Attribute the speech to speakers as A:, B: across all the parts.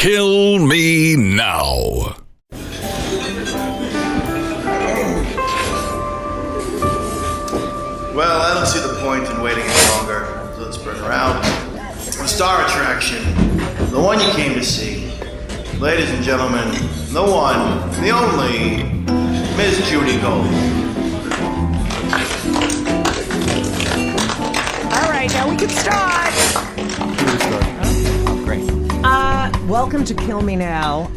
A: Kill Me Now.
B: Well, I don't see the point in waiting any longer, so let's bring her out. The star attraction, the one you came to see. Ladies and gentlemen, the one, the only, Miss Judy Gold.
C: All right, now we can start.
D: Great.
C: Welcome to Kill Me Now.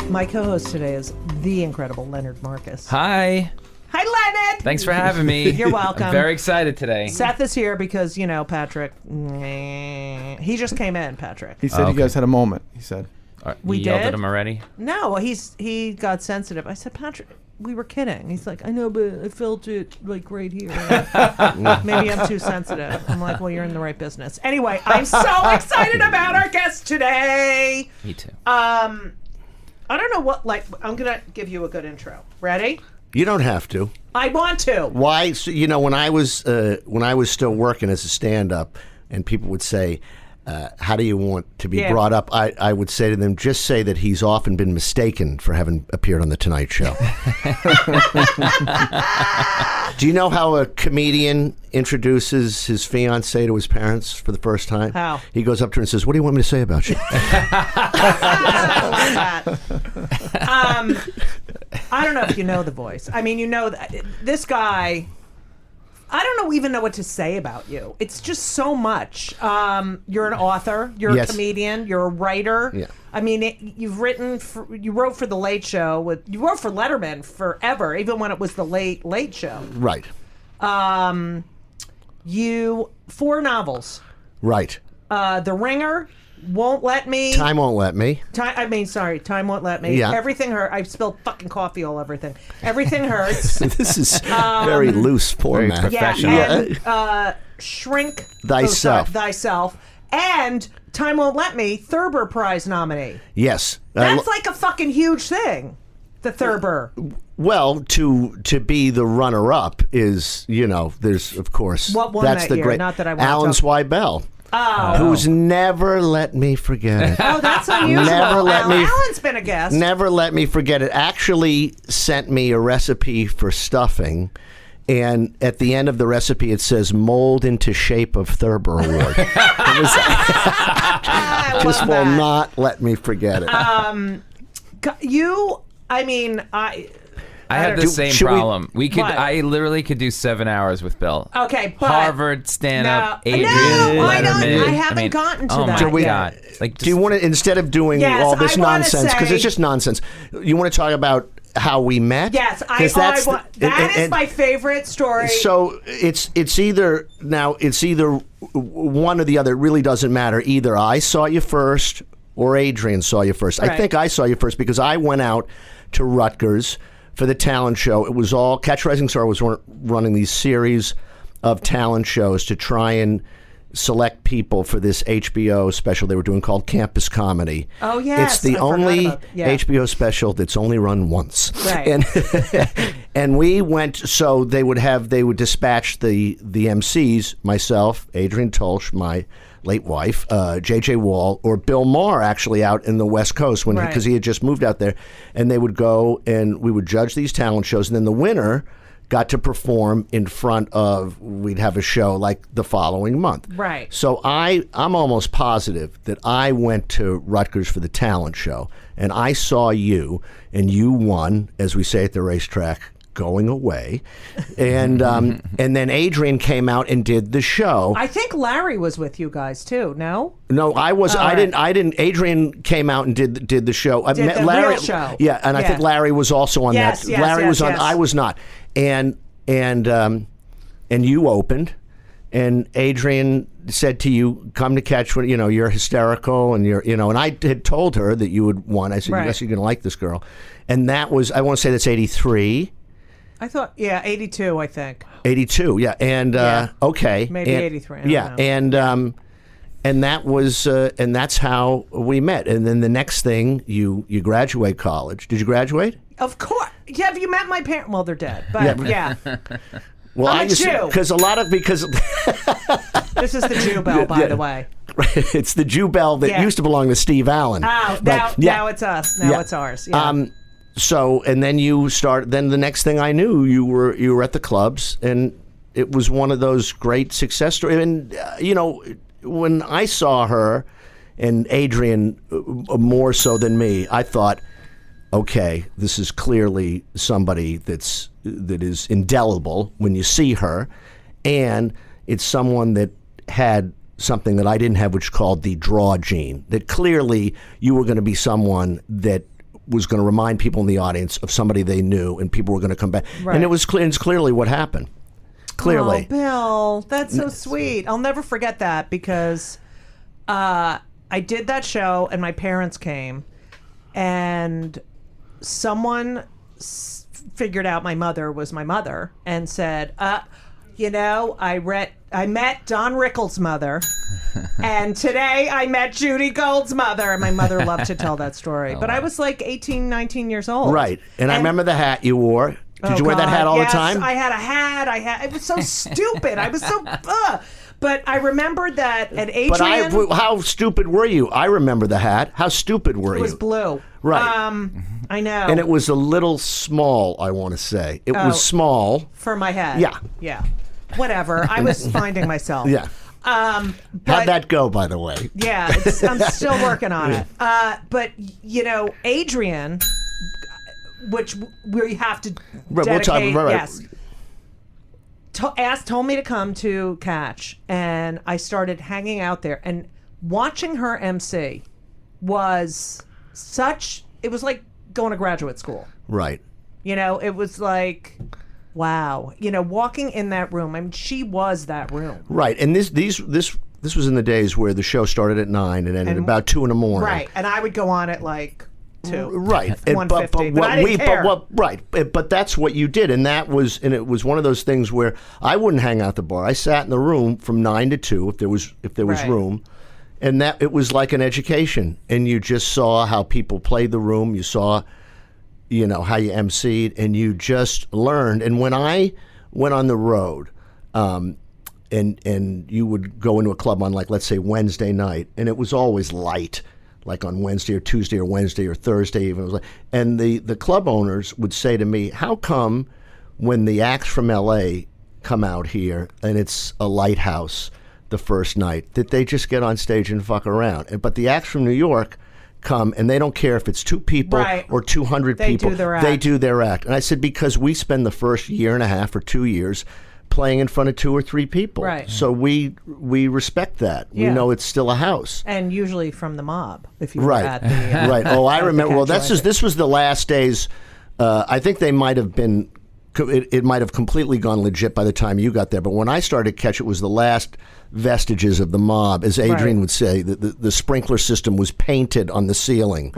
C: My co-host today is the incredible Leonard Marcus.
D: Hi.
C: Hi, Leonard.
D: Thanks for having me.
C: You're welcome.
D: I'm very excited today.
C: Seth is here because, Patrick, he just came in, Patrick.
E: He said you guys had a moment, he said.
C: We
D: you yelled
C: did?
D: at him already?
C: No, he got sensitive. I said, Patrick, we were kidding. He's like, I know, but I felt it like right here. Maybe I'm too sensitive. I'm like, well, you're in the right business. Anyway, I'm so excited about our guest today.
D: Me too.
C: I don't know what, I'm going to give you a good intro. Ready?
F: You don't have to.
C: I want to.
F: Why? So, when I was still working as a stand-up, and people would say, "How do you want to be brought up?" I would say to them, "Just say that he's often been mistaken for having appeared on the Tonight Show." Do you know how a comedian introduces his fiancée to his parents for the first time?
C: How?
F: He goes up to her and says, "What do you want me to say about you?"
C: I don't know if you know the voice. I mean, this guy, I don't even know what to say about you. It's just so much. You're an author. You're
F: Yes.
C: a comedian. You're a writer.
F: Yeah.
C: I mean, you wrote for The Late Show. You wrote for Letterman forever, even when it was The Late Show.
F: Right.
C: 4 novels.
F: Right.
C: The Ringer, Won't Let Me.
F: Time Won't Let Me.
C: Time Won't Let Me.
F: Yeah.
C: Everything Hurts. I've spilled fucking coffee all everything. Everything Hurts.
F: This is very loose format.
D: Very
C: Yeah,
D: professional.
C: and Shrink
F: Thyself.
C: Thyself, and Time Won't Let Me, Thurber Prize nominee.
F: Yes.
C: That's like a fucking huge thing. The Thurber.
F: Well, to be the runner-up is, there's, of course,
C: What won
F: that's
C: that
F: the
C: year?
F: great
C: Not that I want to
F: Alan
C: talk-
F: Zweibel,
C: Oh.
F: who's never let me forget it.
C: Oh, that's unusual.
F: Never let me-
C: Alan's been a guest.
F: Never let me forget it. Actually sent me a recipe for stuffing, and at the end of the recipe it says "Mold into Shape of Thurber Award."
C: I
F: Just
C: love
F: will
C: that.
F: not let me forget it.
D: I have the
F: Do-
D: same
F: should we-
D: problem.
C: What?
D: I literally could do 7 hours with Bill.
C: Okay, but
D: Harvard stand-up,
C: No,
D: Adrian,
C: I don't-
D: Letterman.
C: I haven't gotten to
D: oh
C: that
D: my
C: yet.
D: God. Like,
F: Do you want to, instead of doing
C: Yes,
F: all this
C: I wanna
F: nonsense, because
C: say-
F: it's just nonsense, you want to talk about how we met?
C: Yes,
F: 'Cause that's the-
C: that is
F: and-
C: my favorite story.
F: So it's either one or the other. It really doesn't matter. Either I saw you first or Adrian saw you first.
C: Right.
F: I think I saw you first because I went out to Rutgers for the talent show. It was all Catch a Rising Star was running these series of talent shows to try and select people for this HBO special they were doing called Campus Comedy.
C: Oh, yes,
F: It's the
C: I forgot
F: only
C: about that. Yeah.
F: HBO special that's only run once.
C: Right.
F: And we went, so they would dispatch the MCs, myself, Adrian Tolsch, my late wife, J.J. Wall, or Bill Maher, actually out in the West Coast because he had just moved out there. And they would go and we would judge these talent shows. And then the winner got to perform in front of, we'd have a show like the following month.
C: Right.
F: So I'm almost positive that I went to Rutgers for the talent show and I saw you and you won, as we say at the racetrack, going away. And and then Adrian came out and did the show.
C: I think Larry was with you guys too. No.
F: No, I was.
C: Oh,
F: I
C: right.
F: Didn't. Adrian came out and did the show. I
C: Did
F: met
C: the
F: Larry.
C: real show.
F: Yeah, and I
C: Yeah.
F: think Larry was also on
C: Yes,
F: that.
C: yes,
F: Larry
C: yes,
F: was on.
C: yes.
F: I was not. And you opened, and Adrian said to you, "Come to Catch when you're hysterical," and and I had told her that you had won. I said,
C: Right.
F: "Yes, you're going to like this girl," and that was. I want to say that's 83.
C: I thought, 82, I think.
F: 82, yeah, and
C: Yeah.
F: okay,
C: Maybe
F: and,
C: 83, I don't
F: yeah,
C: know.
F: and that was, and that's how we met. And then the next thing, you graduate college. Did you graduate?
C: Of course. Yeah, have you met my parents? Well, they're dead, but yeah.
F: Well,
C: I'm a Jew.
F: because
C: This is the Jew bell, by the way.
F: It's the Jubel that used to belong to Steve Allen.
C: Oh, now it's us. Now it's ours. Yeah.
F: So, and then you start. Then the next thing I knew, you were at the clubs, and it was one of those great success stories. And when I saw her, and Adrian more so than me, I thought, okay, this is clearly somebody that is indelible when you see her, and it's someone that had something that I didn't have, which is called the draw gene. That clearly you were going to be someone that was going to remind people in the audience of somebody they knew, and people were going to come back.
C: Right.
F: And it's clearly what happened. Clearly.
C: Oh, Bill, that's so sweet. I'll never forget that because I did that show and my parents came, and someone figured out my mother was my mother and said, I met Don Rickles' mother, and today I met Judy Gold's mother. And my mother loved to tell that story. But I was like 18, 19 years old.
F: Right. And I remember the hat you wore. Did you wear that hat all the time?
C: I had a hat. It was so stupid. I was so... But I remembered that at Adrian...
F: But how stupid were you? I remember the hat. How stupid were you?
C: It was blue.
F: Right.
C: I know.
F: And it was a little small, I want to say. It was small.
C: For my head.
F: Yeah.
C: Yeah. Whatever. I was finding myself.
F: Yeah.
C: How'd
F: that go, by the way?
C: Yeah. I'm still working on it. But, Adrian, which we have to dedicate... Yes. Told me to come to Catch, and I started hanging out there, and watching her MC was it was like going to graduate school.
F: Right.
C: It was like, wow. Walking in that room, I mean, she was that room.
F: Right. And this was in the days where the show started at 9 and ended about 2 in the morning.
C: Right. And I would go on at like 2.
F: Right.
C: 1:50. But I didn't care.
F: But that's what you did, and it was one of those things where I wouldn't hang out the bar. I sat in the room from 9 to 2 if there was
C: Right.
F: room, and that it was like an education, and you just saw how people played the room. You saw, how you emceed, and you just learned. And when I went on the road, and you would go into a club on, like, let's say Wednesday night, and it was always light. Like on Wednesday or Tuesday or Wednesday or Thursday even. It was and the club owners would say to me, how come when the acts from L.A. come out here and it's a lighthouse the first night that they just get on stage and fuck around? But the acts from New York come and they don't care if it's 2 people or 200 people. They do their act. And I said, because we spend the first year and a half or 2 years playing in front of 2 or 3 people.
C: Right.
F: So we respect that.
C: Yeah.
F: We know it's still a house.
C: And usually from the mob, if you were
F: Right.
C: at the...
F: Right. Oh, I remember. Well,
C: Catch
F: this was the last days. I think they might have been... It might have completely gone legit by the time you got there. But when I started Catch, it was the last vestiges of the mob. As Adrian would say, the sprinkler system was painted on the ceiling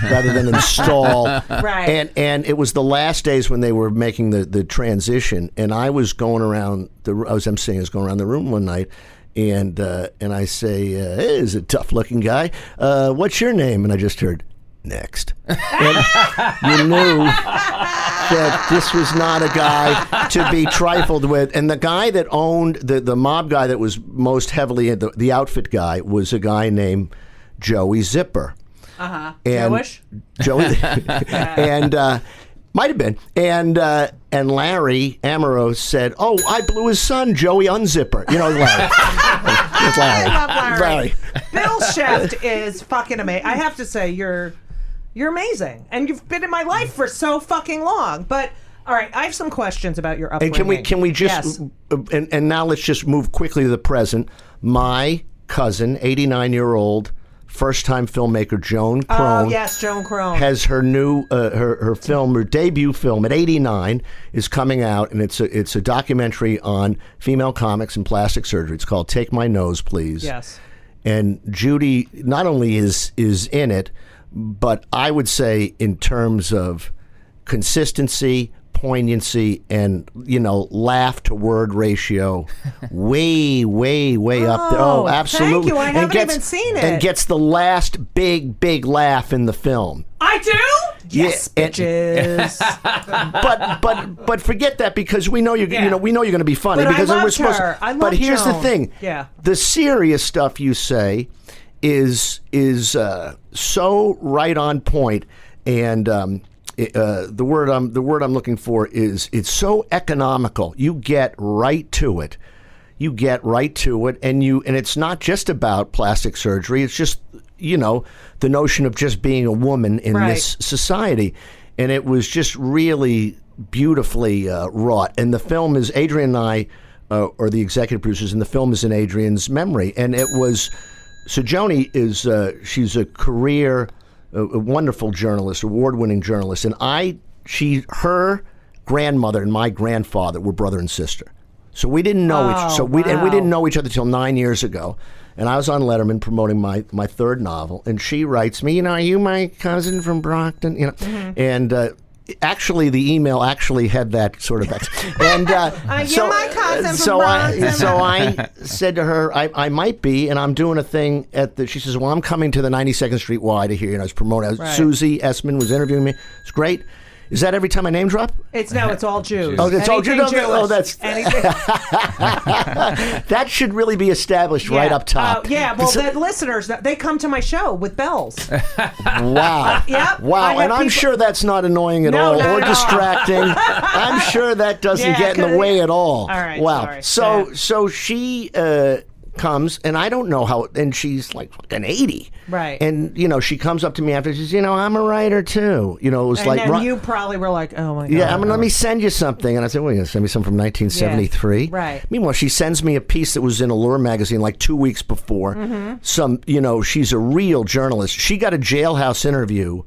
F: rather than installed.
C: Right.
F: And it was the last days when they were making the transition. And I was going around, I was emceeing, I was going around the room one night. And I say, hey, this is a tough-looking guy. What's your name? And I just heard, next. And you knew that this was not a guy to be trifled with. And the guy that owned, the mob guy that was most heavily, the outfit guy, was a guy named Joey Zipper.
C: Uh-huh.
F: And
C: Jewish?
F: Joey. And might have been. And Larry Amaro said, oh, I blew his son, Joey Unzipper. Larry. It's Larry.
C: I love Larry. Bill Scheft is fucking amazing. I have to say, you're amazing. And you've been in my life for so fucking long. But, all right, I have some questions about your upbringing.
F: And can we just, and now let's just move quickly to the present. My cousin, 89-year-old, first-time filmmaker Joan Crone.
C: Oh, yes, Joan Crone.
F: Has her new, her film, her debut film at 89 is coming out, and it's a documentary on female comics and plastic surgery. It's called Take My Nose, Please.
C: Yes.
F: And Judy not only is in it, but I would say in terms of consistency, poignancy, and laugh to word ratio, way up there. Oh, absolutely!
C: Thank you. I haven't even seen it.
F: And gets the last big laugh in the film.
C: I do? Yes, bitches.
F: but forget that because we know you're we know you're going to be funny
C: But I
F: because
C: loved her. I
F: But
C: loved
F: here's the
C: Joan.
F: thing.
C: Yeah.
F: The serious stuff you say is so right on point, and the word I'm looking for is it's so economical. You get right to it. You get right to it, and it's not just about plastic surgery. It's just the notion of just being a woman in this society, and it was just really beautifully wrought. And the film is Adrian and I are the executive producers, and the film is in Adrian's memory. And it was so Joni is she's a career, a wonderful journalist, award-winning journalist, and her grandmother and my grandfather were brother and sister. So we didn't know we didn't know each other till 9 years ago. And I was on Letterman promoting my third novel, and she writes me, are you my cousin from Brockton? And actually, the email actually had that sort of and
C: you're my cousin from Brockton.
F: So I said to her, I might be, and I'm doing a thing she says, well, I'm coming to the 92nd Street Y to hear, I was promoting. Susie Essman was interviewing me. It's great. Is that every time I name drop?
C: It's all Jews.
F: Oh, it's all Jews.
C: Jewish.
F: Oh, that's
C: Anything.
F: that should really be established right up top.
C: Well, the listeners, they come to my show with bells.
F: Wow.
C: Yep.
F: Wow. And I'm sure that's not annoying at all or distracting. I'm sure that doesn't get in the way at all.
C: All right.
F: Wow.
C: Sorry.
F: So she comes, and I don't know how, and she's like fucking 80.
C: Right.
F: And, she comes up to me after, she says, I'm a writer too. It was
C: and
F: like.
C: then you probably were like, oh my God.
F: Yeah, let me send you something. And I said, well, you're going to send me something from 1973?
C: Yeah, right.
F: Meanwhile, she sends me a piece that was in Allure magazine like 2 weeks before. She's a real journalist. She got a jailhouse interview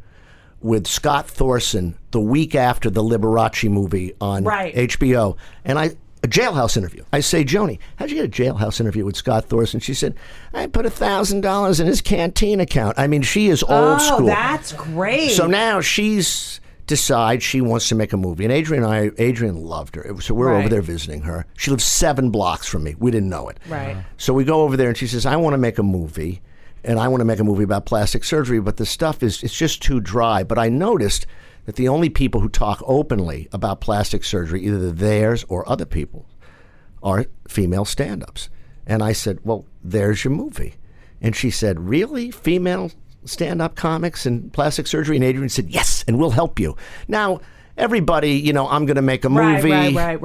F: with Scott Thorson the week after the Liberace movie on HBO. And a jailhouse interview. I say, Joni, how'd you get a jailhouse interview with Scott Thorson? She said, I put $1,000 in his canteen account. I mean, she is old school.
C: Oh, that's great.
F: So now decides she wants to make a movie. And Adrian loved her. So we're over there visiting her. She lives 7 blocks from me. We didn't know it.
C: Right.
F: So we go over there and she says, I want to make a movie. And I want to make a movie about plastic surgery, but the stuff it's just too dry. But I noticed that the only people who talk openly about plastic surgery, either theirs or other people, are female stand-ups. And I said, well, there's your movie. And she said, really? Female stand-up comics and plastic surgery? And Adrian said, yes, and we'll help you. Now, everybody, I'm going to make a movie.
C: Right.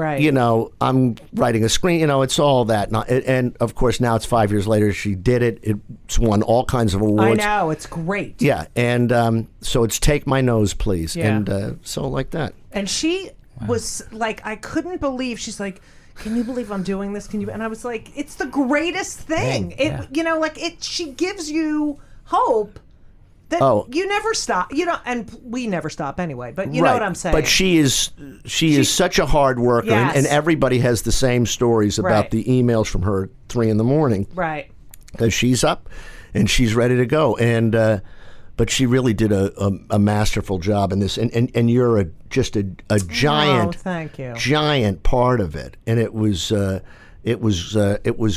F: I'm writing a screen. It's all that. And, of course, now it's 5 years later. She did it. It's won all kinds of awards.
C: I know. It's great.
F: Yeah. And so it's Take My Nose, Please.
C: Yeah.
F: And so like that.
C: And she was like, I couldn't believe. She's like, can you believe I'm doing this? Can you? And I was like, it's the greatest thing. She gives you hope. That you never stop, and we never stop anyway. But you know what I'm saying.
F: But she is such a hard worker,
C: Yes.
F: and everybody has the same stories about the emails from her at 3 a.m.
C: Right.
F: Because she's up and she's ready to go, and but she really did a masterful job in this, and you're just a giant,
C: thank you,
F: giant part of it, and it was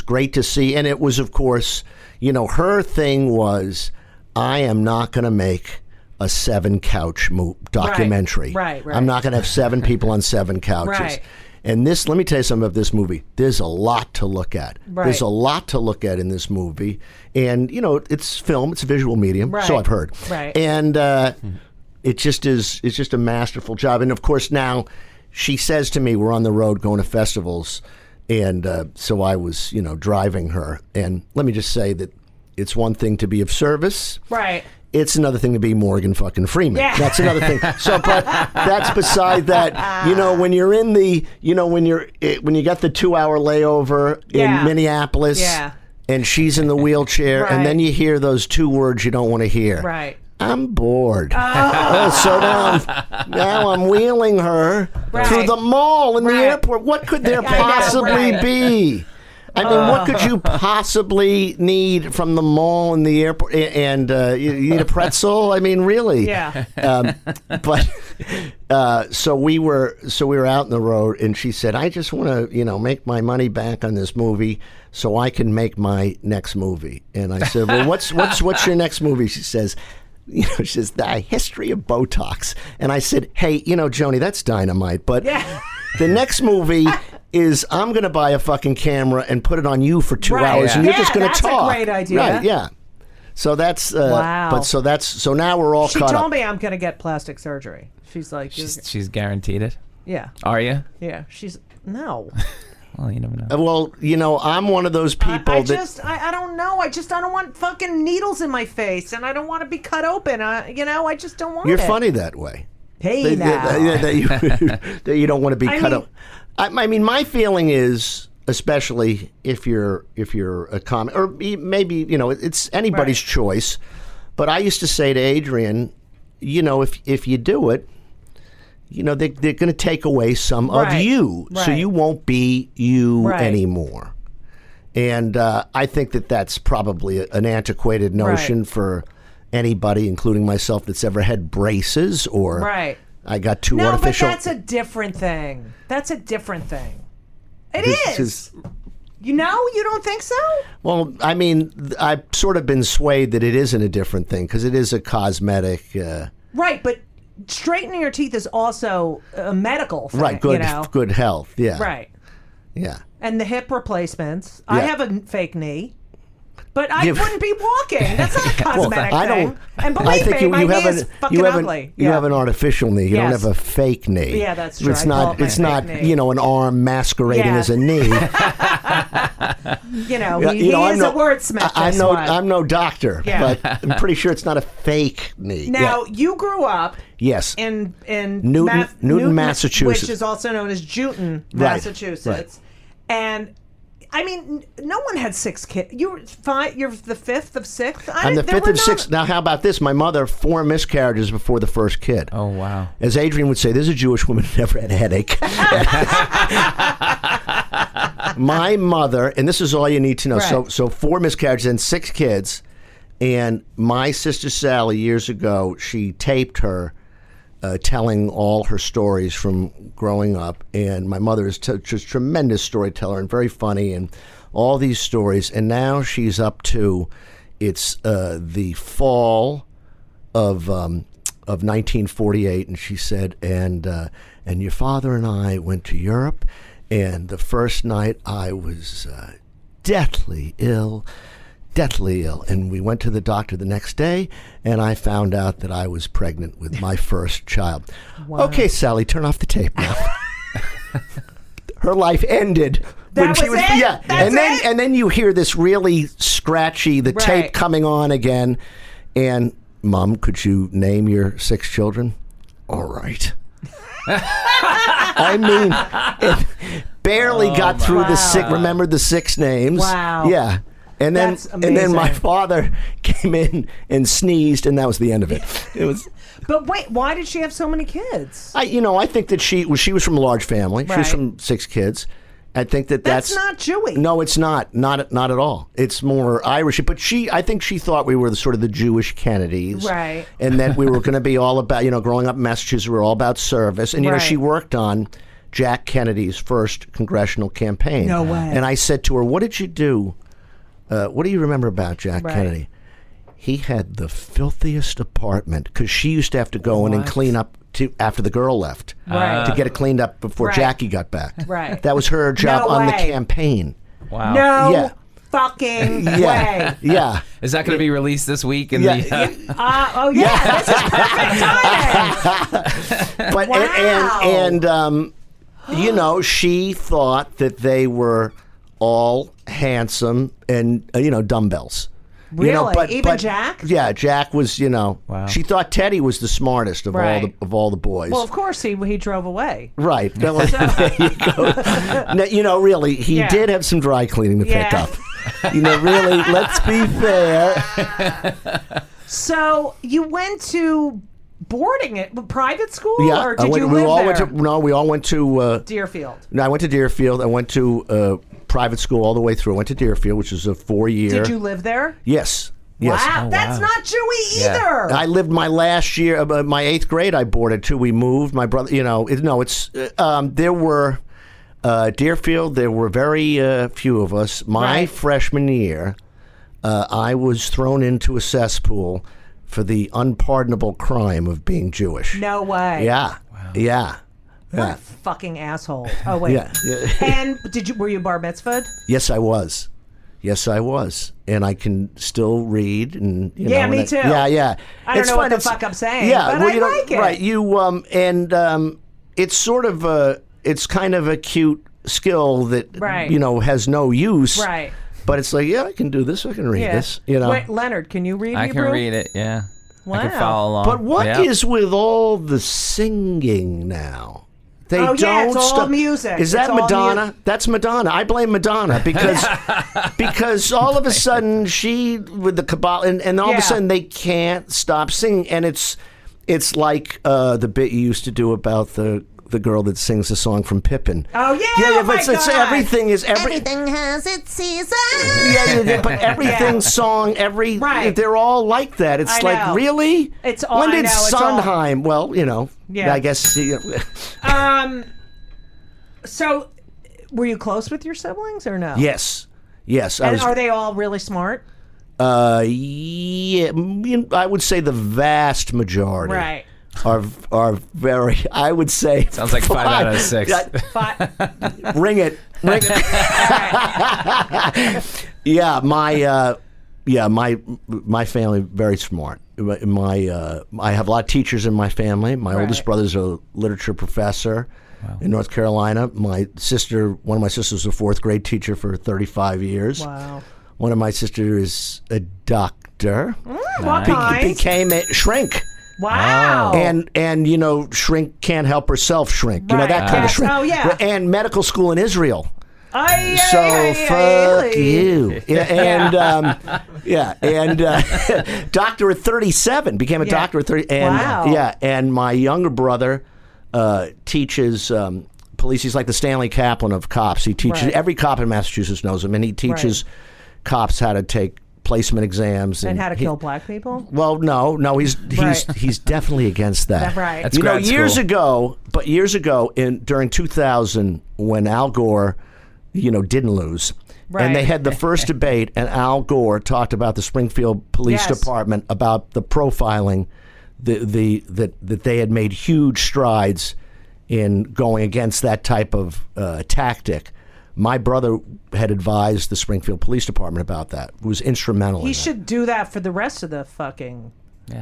F: great to see, and it was, of course, her thing was, I am not going to make a 7-couch documentary.
C: Right.
F: I'm not going to have 7 people on 7 couches.
C: Right.
F: And let me tell you something about this movie. There's a lot to look at.
C: Right.
F: There's a lot to look at in this movie. And, it's film. It's a visual medium. So I've heard.
C: Right.
F: And it's just a masterful job. And, of course, now she says to me, we're on the road going to festivals. And so I was, driving her. And let me just say that it's one thing to be of service.
C: Right.
F: It's another thing to be Morgan fucking Freeman.
C: Yeah.
F: That's another thing. So, but that's beside that. When you're in the, when you got the 2-hour layover in Minneapolis, and she's in the wheelchair, and then you hear those 2 words you don't want to hear.
C: Right.
F: I'm bored. So now I'm wheeling her through the mall in the airport. What could there possibly be? I mean, what could you possibly need from the mall and the airport? And you need a pretzel? I mean, really?
C: Yeah.
F: So we were out in the road, and she said, "I just want to, make my money back on this movie, so I can make my next movie." And I said, "Well, what's your next movie?" She says, you know, she says, the history of Botox. And I said, hey, you know, Joni, that's dynamite. But the next movie is I'm going to buy a fucking camera and put it on you for 2 hours, and you're just going to talk.
C: That's a great idea.
F: Right, yeah. So that's
C: wow.
F: But so now we're all
C: She
F: caught
C: told
F: up.
C: me I'm going to get plastic surgery. She's like,
D: She's guaranteed it.
C: yeah,
D: Are you?
C: yeah. She's no.
D: Well, you never know.
F: Well, you know, I'm one of those people
C: I don't know. I don't want fucking needles in my face, and I don't want to be cut open. You know, I just don't want
F: you're
C: it.
F: funny that way.
C: Hey, now.
F: That you don't want to be cut
C: mean-
F: up. I mean, my feeling is, especially if you're a comic, or maybe, you know, it's anybody's
C: Right.
F: choice. But I used to say to Adrian, you know, if you do it, you know, they're going to take away some of
C: Right.
F: you, so
C: Right.
F: you won't be you
C: Right.
F: anymore. And I think that that's probably an antiquated notion
C: Right.
F: for anybody, including myself, that's ever had braces or
C: Right.
F: I got two
C: No,
F: artificial.
C: but that's a different thing. That's a different thing. It
F: This
C: is. You know, you don't think so?
F: Well, I mean, I've sort of been swayed that it isn't a different thing because it is a cosmetic.
C: Right, but straightening your teeth is also a medical thing.
F: Right, good,
C: You know?
F: good health. Yeah,
C: Right.
F: yeah.
C: And the hip replacements. I
F: Yeah.
C: have a fake knee. But I
F: Yeah.
C: wouldn't be walking. That's not a cosmetic
F: I
C: thing.
F: don't.
C: And
F: I
C: believe
F: think
C: me, my knee
F: have
C: is fucking ugly.
F: You have an artificial knee. You don't
C: Yes.
F: have a fake knee.
C: Yeah, that's true.
F: It's
C: I call
F: not.
C: it my
F: It's not.
C: fake knee.
F: You know, an arm masquerading
C: Yeah.
F: as a knee.
C: You know,
F: Yeah,
C: he
F: I'm
C: is
F: no-
C: a wordsmith.
F: I'm
C: this
F: no.
C: one.
F: I'm no doctor,
C: Yeah.
F: but I'm pretty sure it's not a fake knee.
C: Now,
F: Yeah.
C: you grew up
F: Yes.
C: in
F: Newton, Massachusetts.
C: which is also known as Jewton,
F: Right,
C: Massachusetts. And I mean, no one had 6 kids. You were 5. You're the 5th of 6.
F: I'm the 5th of 6th. Now, how about this? My mother, 4 miscarriages before the first kid.
D: Oh, wow.
F: As Adrian would say, there's a Jewish woman who never had a headache. My mother, and this is all you need to know.
C: Right.
F: So 4 miscarriages and 6 kids. And my sister Sally, years ago, she taped her telling all her stories from growing up. And my mother is just a tremendous storyteller and very funny and all these stories. And now she's up to, it's the fall of 1948, and she said, and your father and I went to Europe, and the first night I was deathly ill, and we went to the doctor the next day, and I found out that I was pregnant with my first child.
C: Wow.
F: Okay, Sally, turn off the tape now. Her life ended.
C: That was it?
F: Yeah,
C: That's it?
F: and then you hear this really scratchy, the
C: Right.
F: tape coming on again, and Mom, could you name your 6 children? All right. I mean, it barely got through the 6. Remembered the 6 names.
C: Wow.
F: Yeah. And then
C: That's
F: my
C: amazing.
F: father came in and sneezed, and that was the end of it. It was.
C: But wait, why did she have so many kids?
F: I think that she was from a large family. She was
C: Right.
F: from 6 kids. I think that's
C: not Jewy.
F: No, it's not. Not at all. It's more Irish. But I think she thought we were the sort of the Jewish Kennedys,
C: Right.
F: And that we were going to be all about, growing up in Massachusetts, we were all about service. And
C: Right.
F: she worked on Jack Kennedy's first congressional campaign.
C: No way.
F: And I said to her, "What did you do? What do you remember about Jack
C: Right.
F: Kennedy?" He had the filthiest apartment because she used to have to go in and clean up after the girl left,
C: Right.
F: to get it cleaned up before
C: Right.
F: Jackie got back.
C: Right.
F: That was her job
C: No
F: on the
C: way.
F: campaign.
D: Wow.
C: No
F: Yeah.
C: fucking
F: Yeah,
C: way.
F: yeah.
D: Is that going to be released this week? In
F: Yeah,
D: the,
C: Oh yeah, this is perfect timing.
F: But
C: Wow.
F: and she thought that they were all handsome and dumbbells.
C: Really? Even Jack?
F: Yeah, Jack was.
D: Wow.
F: She thought Teddy was the smartest of
C: Right.
F: all the boys.
C: Well, of course he drove away.
F: Right. Well, there you go. No, really, he
C: Yeah.
F: did have some dry cleaning to pick
C: Yeah.
F: up. Really, let's be fair.
C: So you went to private school,
F: Yeah,
C: or did you live
F: we all
C: there?
F: went to. No, we all went to.
C: Deerfield.
F: No, I went to Deerfield. I went to private school all the way through. I went to Deerfield, which was a 4-year.
C: Did you live there?
F: Yes. Yes.
C: Wow, that's not Jewy
D: Yeah.
C: either.
F: I lived my last year, my 8th grade. I boarded too. We moved. My brother, there were Deerfield. There were very few of us. My
C: Right.
F: freshman year, I was thrown into a cesspool for the unpardonable crime of being Jewish.
C: No way.
F: Yeah. Yeah.
C: What a fucking asshole. Oh wait.
F: Yeah.
C: And were you bar mitzvahed?
F: Yes, I was. Yes, I was, and I can still read. And
C: Yeah, me too.
F: Yeah.
C: I don't know what the fuck I'm saying.
F: Yeah,
C: but I like it.
F: Right, it's sort of it's kind of a cute skill that has no use.
C: Right.
F: But it's like, I can do this. I can read this.
C: Wait, Leonard, can you read
D: I
C: Hebrew?
D: can read it. Yeah.
C: Wow.
D: I can follow along.
F: But what is with all the singing now? They
C: Oh,
F: don't
C: yeah, it's all
F: stop.
C: music.
F: Is that
C: It's all
F: Madonna? That's Madonna. I blame Madonna because all of a sudden she with the Kabbalah and all of a sudden they can't stop singing, and it's like the bit you used to do about the girl that sings the song from Pippin.
C: Oh yeah,
F: yeah,
C: but
F: it's everything
C: has its season.
F: But everything song, they're all like that. It's
C: I
F: like,
C: know.
F: really?
C: It's all.
F: When did
C: I know,
F: Sondheim? Well,
C: Yeah.
F: I guess.
C: So, were you close with your siblings or no?
F: Yes.
C: And are they all really smart?
F: Yeah, I would say the vast majority.
C: Right.
F: Are very. I would say
D: sounds like 5 out of 6.
F: Ring it. Yeah, my family very smart. I have a lot of teachers in my family. My oldest brother's a literature professor in North Carolina. One of my sisters was a 4th grade teacher for 35 years.
C: Wow.
F: One of my sisters is a doctor.
C: What kind?
F: Became a shrink.
C: Wow.
F: And shrink can't help herself shrink. That kind of shrink.
C: Oh, yeah.
F: And medical school in Israel.
C: Fuck
F: you. Doctor at 37, became a doctor at 30. And,
C: wow.
F: And my younger brother teaches police. He's like the Stanley Kaplan of cops. He teaches, every cop in Massachusetts knows him, and he teaches cops how to take placement exams
C: and how to kill black people.
F: Well, no, he's definitely against that.
C: Right.
D: That's
F: years ago, during 2000, when Al Gore, didn't lose, and they had the first debate, and Al Gore talked about the Springfield Police Department, about the profiling, that they had made huge strides in going against that type of tactic. My brother had advised the Springfield Police Department about that. It was instrumental.
C: He should do that for the rest of the fucking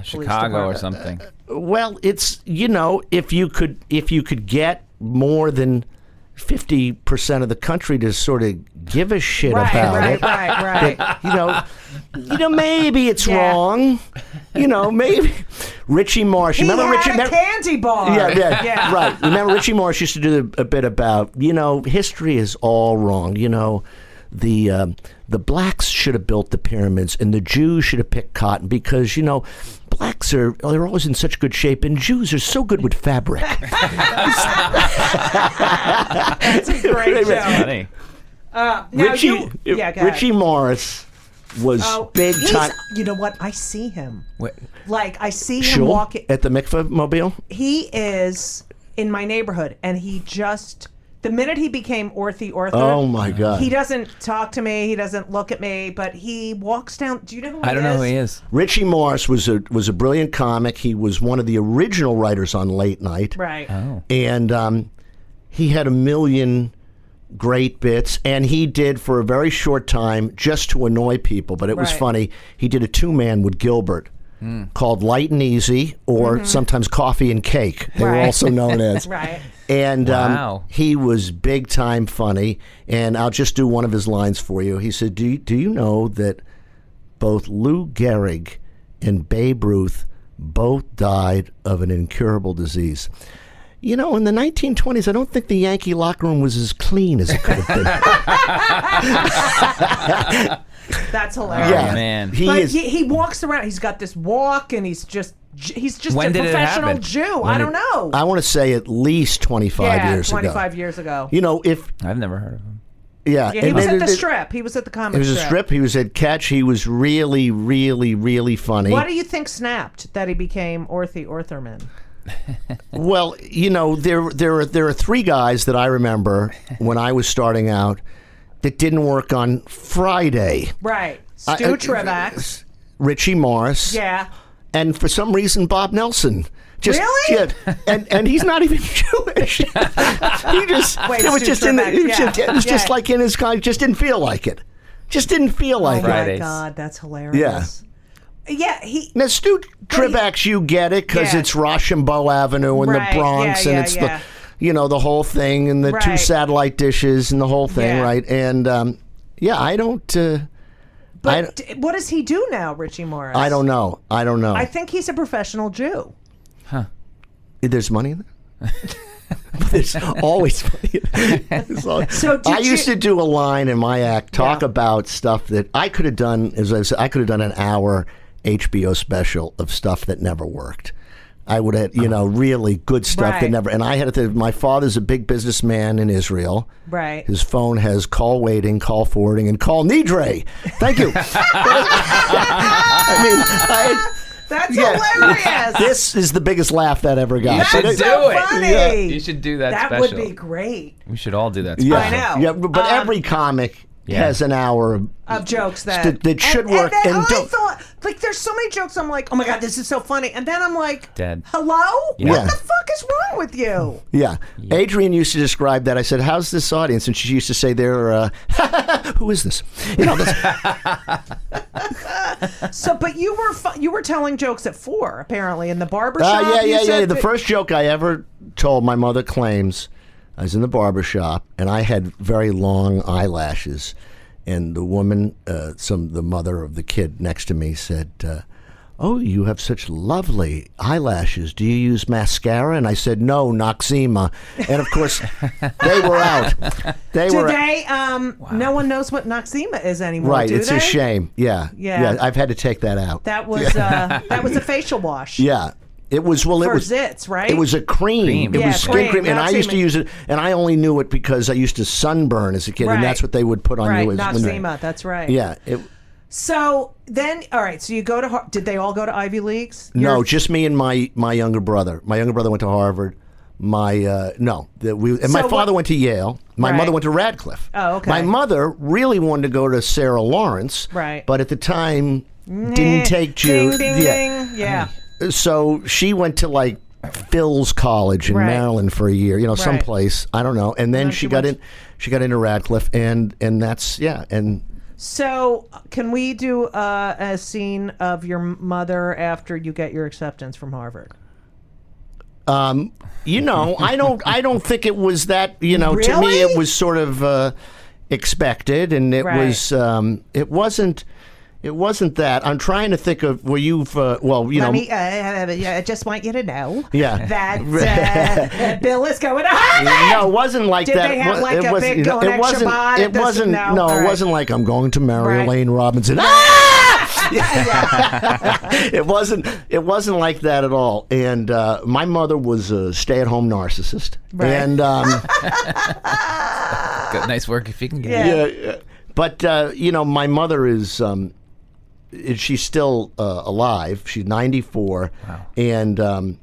D: Chicago or something.
F: Well, it's if you could get more than 50% of the country to sort of give a shit about it.
C: Right.
F: Maybe it's wrong. Maybe Richie Marsh.
C: He
F: remember
C: had
F: Richie?
C: a candy bar.
F: Yeah. Right. Remember Richie Marsh used to do a bit about history is all wrong. The blacks should have built the pyramids, and the Jews should have picked cotton because blacks they're always in such good shape, and Jews are so good with fabric.
C: That's a great joke.
D: Funny.
F: Richie Morris was big time.
C: You know what? I see him.
D: What?
C: I see him walking
F: at the mikveh mobile.
C: He is in my neighborhood, and he just. The minute he became Orthy,
F: oh my God!
C: He doesn't talk to me. He doesn't look at me. But he walks down. Do you know who he is?
D: I don't know who he is.
F: Richie Morris was a brilliant comic. He was one of the original writers on Late Night.
C: Right.
D: Oh.
F: And he had a million great bits, and he did for a very short time just to annoy people. But it was funny. He did a 2-man with Gilbert. Called Light and Easy, or sometimes Coffee and Cake. They were also known as.
C: Right.
F: And he was big time funny. And I'll just do one of his lines for you. He said, do you know that both Lou Gehrig and Babe Ruth both died of an incurable disease? In the 1920s, I don't think the Yankee locker room was as clean as it could have been.
C: That's hilarious.
F: Yeah,
D: man.
C: He walks around. He's got this walk, and he's just
D: When
C: a
D: did it
C: professional
D: happen?
C: Jew. I don't know.
F: I want to say at least 25 years ago.
C: 25 years ago.
D: I've never heard of him.
F: Yeah,
C: he was at the strip. He was at the comic strip.
F: He was a strip. He was at Catch. He was really, really, really funny.
C: What do you think snapped that he became Orthy Ortherman?
F: Well, there are 3 guys that I remember when I was starting out that didn't work on Friday.
C: Right. Stu Trivax.
F: Richie Morris.
C: Yeah.
F: and for some reason Bob Nelson.
C: Really?
F: Yeah, and he's not even Jewish. He just
C: Wait,
F: it was
C: Stu
F: just in
C: Trebek,
F: it was just
C: yeah.
F: like in his kind. Just didn't feel like it. Just didn't feel like
C: Oh
F: it.
C: my
D: Fridays.
C: God, that's hilarious. Yeah, he.
F: Now, Stu Trebek's, you get it because
C: Yeah.
F: it's Rochambeau Avenue and
C: Right,
F: the Bronx,
C: yeah,
F: and
C: yeah,
F: it's
C: yeah.
F: the whole thing and the two
C: Right.
F: satellite dishes and the whole thing,
C: Yeah.
F: right? And I don't.
C: But what does he do now, Richie Morris?
F: I don't know.
C: I think he's a professional Jew.
F: There's money in there. There's always money.
C: So did
F: I used to do a line in my act, talk
C: Yeah.
F: about stuff that I could have done. As I said, I could have done an hour HBO special of stuff that never worked. I would have, really good stuff that
C: Right.
F: never. And I had to. My father's a big businessman in Israel.
C: Right.
F: His phone has call waiting, call forwarding, and call Nidre. Thank you.
C: That's hilarious.
F: This is the biggest laugh that ever got.
C: That's
D: should do
C: so
D: it.
C: funny.
F: Yeah.
D: You should do that
C: That
D: special.
C: would be great.
D: We should all do that
F: Yeah,
D: special.
C: I know.
F: Yeah, but every comic has an hour
C: Of jokes that
F: should work.
C: And then
F: And
C: I
F: don't-
C: thought, like, there's so many jokes. I'm like, oh my God, this is so funny. And then I'm like,
D: Dead.
C: hello?
D: Yeah.
C: What the fuck is wrong with you?
F: Yeah. Adrian used to describe that. I said, how's this audience? And she used to say, they're, who is this?
C: So, but you were telling jokes at 4 apparently in the barbershop.
F: Yeah. The first joke I ever told, my mother claims, I was in the barbershop and I had very long eyelashes. And the woman, the mother of the kid next to me said, oh, you have such lovely eyelashes. Do you use mascara? And I said, no, Noxzema. And of course, they were out.
C: Today, no one knows what Noxzema is anymore.
F: Right,
C: do
F: it's
C: they?
F: a shame. Yeah. I've had to take that out.
C: That was a facial wash.
F: Yeah. It was
C: For
F: it was
C: zits, right?
F: It was a cream. It
C: Yeah,
F: was skin
C: cream,
F: cream, and I used to
C: Noxzema.
F: use it, and I only knew it because I used to sunburn as a kid,
C: Right.
F: and that's what they would put on
C: Right,
F: you.
C: Noxzema, that's right.
F: Yeah.
C: So then, all right. So you go to did they all go to Ivy Leagues?
F: No, just me and my younger brother. My younger brother went to Harvard. My father went to Yale. My
C: Right.
F: mother went to Radcliffe.
C: Oh, okay.
F: My mother really wanted to go to Sarah Lawrence.
C: Right.
F: But at the time, didn't take
C: Ding,
F: Jews.
C: ding, ding. Yeah.
F: So she went to like Phil's College in
C: Right.
F: Maryland for a year, someplace, I don't know. And then
C: No,
F: she
C: she
F: got
C: went-
F: in. She got into Radcliffe, and that's and
C: So can we do a scene of your mother after you get your acceptance from Harvard?
F: I don't think it was that. To me,
C: Really?
F: it was sort of expected, and it
C: Right.
F: was. It wasn't. It wasn't that. I'm trying to think of where you've.
C: Let me. I just want you to know.
F: Yeah.
C: That Bill is going to Harvard.
F: No, it wasn't like
C: Did
F: that.
C: they have like
F: it
C: a
F: wasn't,
C: big
F: it
C: Gonek
F: wasn't.
C: Shabbat
F: It
C: at this-
F: wasn't.
C: no?
F: No,
C: All
F: it
C: right.
F: wasn't like I'm going to marry
C: Right.
F: Elaine Robinson. It wasn't. It wasn't like that at all. And my mother was a stay-at-home narcissist.
C: Right.
F: And
D: Got nice work if you can get it.
C: Yeah.
F: But my mother is. She's still alive. She's 94,
D: Wow.
F: and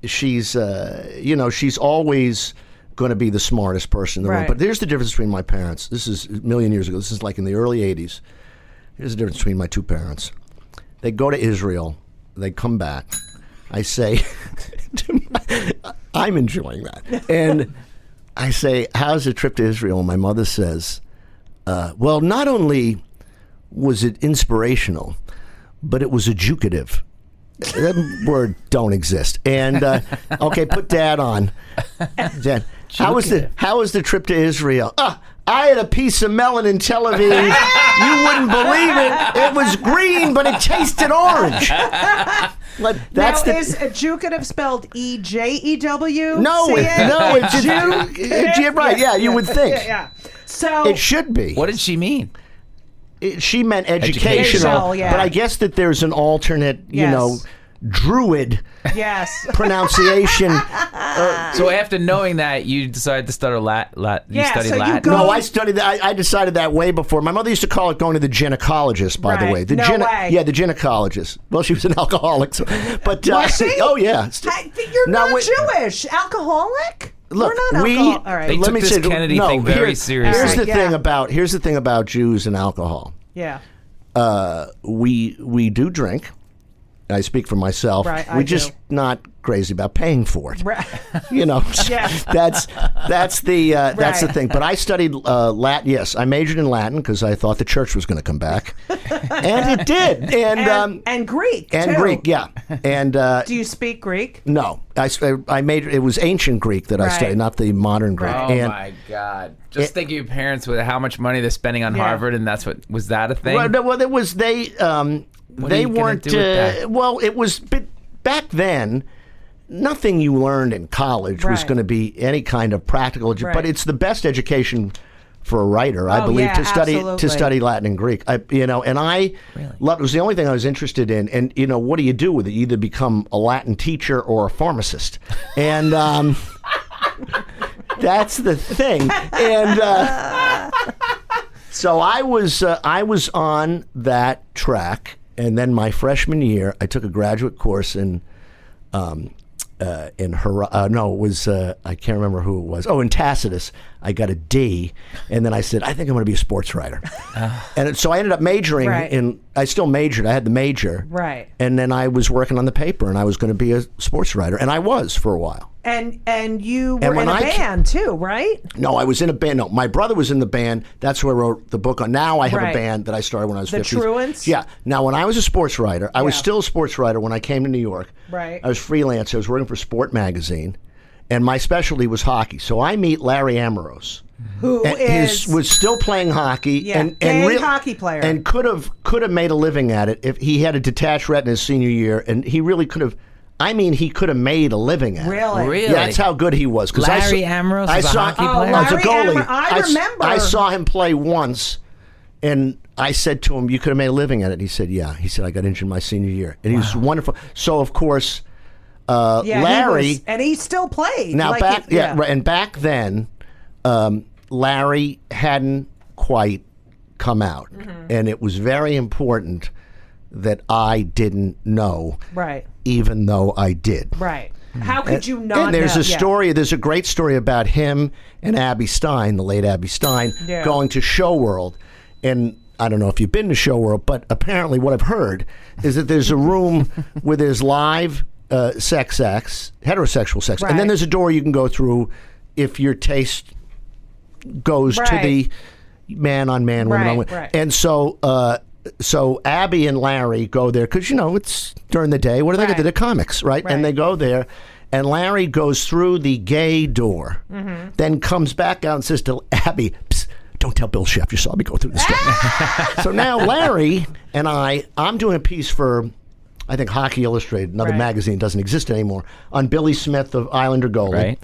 F: she's she's always going to be the smartest person in the room.
C: Right.
F: But there's the difference between my parents. This is a million years ago. This is like in the early 80s. Here's the difference between my two parents. They go to Israel. They come back. I say, I'm enjoying that. And I say, how's the trip to Israel? And my mother says, well, not only was it inspirational, but it was educative. That word don't exist. And okay, put Dad on. Dad, how was the trip to Israel? I had a piece of melon in Tel Aviv. You wouldn't believe it. It was green, but it tasted orange. But that's
C: now, is educative spelled EJEW?
F: no, it's just right. Yeah, you would think
C: Yeah. So
F: it should be.
D: What did she mean?
F: She meant educational,
C: Educational, yeah.
F: but I guess that there's an alternate,
C: Yes.
F: Druid
C: yes.
F: pronunciation.
D: So after knowing that, you decided to study Latin.
C: Yeah,
D: studied
C: so you
D: Latin.
C: go-
F: No, I studied that. I decided that way before. My mother used to call it going to the gynecologist. By the
C: Right.
F: way, the
C: No way.
F: Yeah, the gynecologist. Well, she was an alcoholic, but
C: Was she?
F: oh yeah.
C: You're
F: Now,
C: not
F: wait-
C: Jewish. Alcoholic?
F: Look,
C: We're not
F: we
C: alcohol- all right.
D: They
F: let
D: took
F: me
D: this
F: say
D: Kennedy
F: no,
D: thing very
F: here-
D: seriously.
F: Here's the
C: Yeah.
F: thing about Jews and alcohol.
C: Yeah.
F: We do drink, I speak for myself.
C: Right, I
F: we're just
C: do.
F: not crazy about paying for it.
C: Right.
F: You know,
C: Yeah.
F: that's the
C: Right.
F: thing. But I studied Latin. Yes, I majored in Latin because I thought the church was going to come back, and it did.
C: And Greek,
F: and
C: too.
F: Greek, yeah. And
C: Do you speak Greek?
F: no, I majored. It was ancient Greek that I
C: Right.
F: studied, not the modern Greek.
C: Right.
D: Oh
F: And
D: my God! Just think of your parents with how much money they're spending on
C: Yeah.
D: Harvard, and that's what was that a thing?
F: well, it was they.
D: What are
F: They
D: you gonna
F: weren't.
D: do with that?
F: Well, it was. But back then, nothing you learned in college was
C: Right.
F: going to be any kind of practical.
C: Right.
F: But it's the best education for a writer, I
C: Oh,
F: believe,
C: yeah,
F: to study
C: absolutely.
F: Latin and Greek. And I loved, it was the only thing I was interested in. And what do you do with it? You either become a Latin teacher or a pharmacist, and that's the thing. And so I was on that track. And then my freshman year, I took a graduate course in I can't remember who it was. Oh, in Tacitus, I got a D, and then I said, I think I'm going to be a sports writer. And so I ended up majoring
C: Right.
F: in. I still majored. I had the major,
C: Right.
F: And then I was working on the paper, and I was going to be a sports writer, and I was for a while.
C: And you were
F: when
C: in a
F: I ca-
C: band, too, right?
F: No, I was in a band. No, my brother was in the band. That's who I wrote the book on. Now I have
C: Right.
F: a band that I started when I was
C: The
F: 15.
C: Truants?
F: Yeah. Now, when I was a sports writer, I was
C: Yeah.
F: still a sports writer when I came to New York.
C: Right.
F: I was freelance. I was working for Sport Magazine, and my specialty was hockey. So I meet Larry Ambrose,
C: Who
F: and
C: is
F: was still playing hockey,
C: Yeah,
F: and
C: gay hockey player.
F: and could have made a living at it if he had a detached retina his senior year, and he really could have. I mean, he could have made a living at it.
C: really?
D: Really?
F: Yeah, that's how good he was. 'Cause
D: Larry Ambrose was a hockey player?
F: I was a
C: Larry
F: goalie.
C: Ambrose, I
F: s-
C: remember.
F: I saw him play once, and I said to him, "You could have made a living at it." He said, "Yeah." He said, "I got injured my senior year," and he was wonderful. So of course,
C: Yeah,
F: Larry.
C: he was, and he still played.
F: Now
C: like
F: back,
C: he-
F: yeah, right, and back then, Larry hadn't quite come out,
C: Mm-hmm.
F: and it was very important that I didn't know,
C: Right.
F: even though I did.
C: Right. How could you not?
F: And there's
C: know?
F: a
C: Yeah.
F: story. There's a great story about him and Abby Stein, the late Abby Stein,
C: Yeah.
F: going to Show World. And I don't know if you've been to Show World, but apparently what I've heard is that there's a room where there's live sex acts, heterosexual sex, and then
C: Right.
F: there's a door you can go through if your taste goes to
C: Right.
F: the man on man, woman on
C: Right,
F: woman.
C: right.
F: And so Abby and Larry go there because it's during the day. What do they
C: Right.
F: get? They're comics, right?
C: Right.
F: And they go there, and Larry goes through the gay door,
C: Mm-hmm.
F: then comes back out and says to Abby, "Psst, don't tell Bill Scheft you saw me go through this door." So now Larry and I'm doing a piece for, I think, Hockey Illustrated, another
C: Right.
F: magazine, doesn't exist anymore, on Billy Smith of Islander goalie.
D: Right.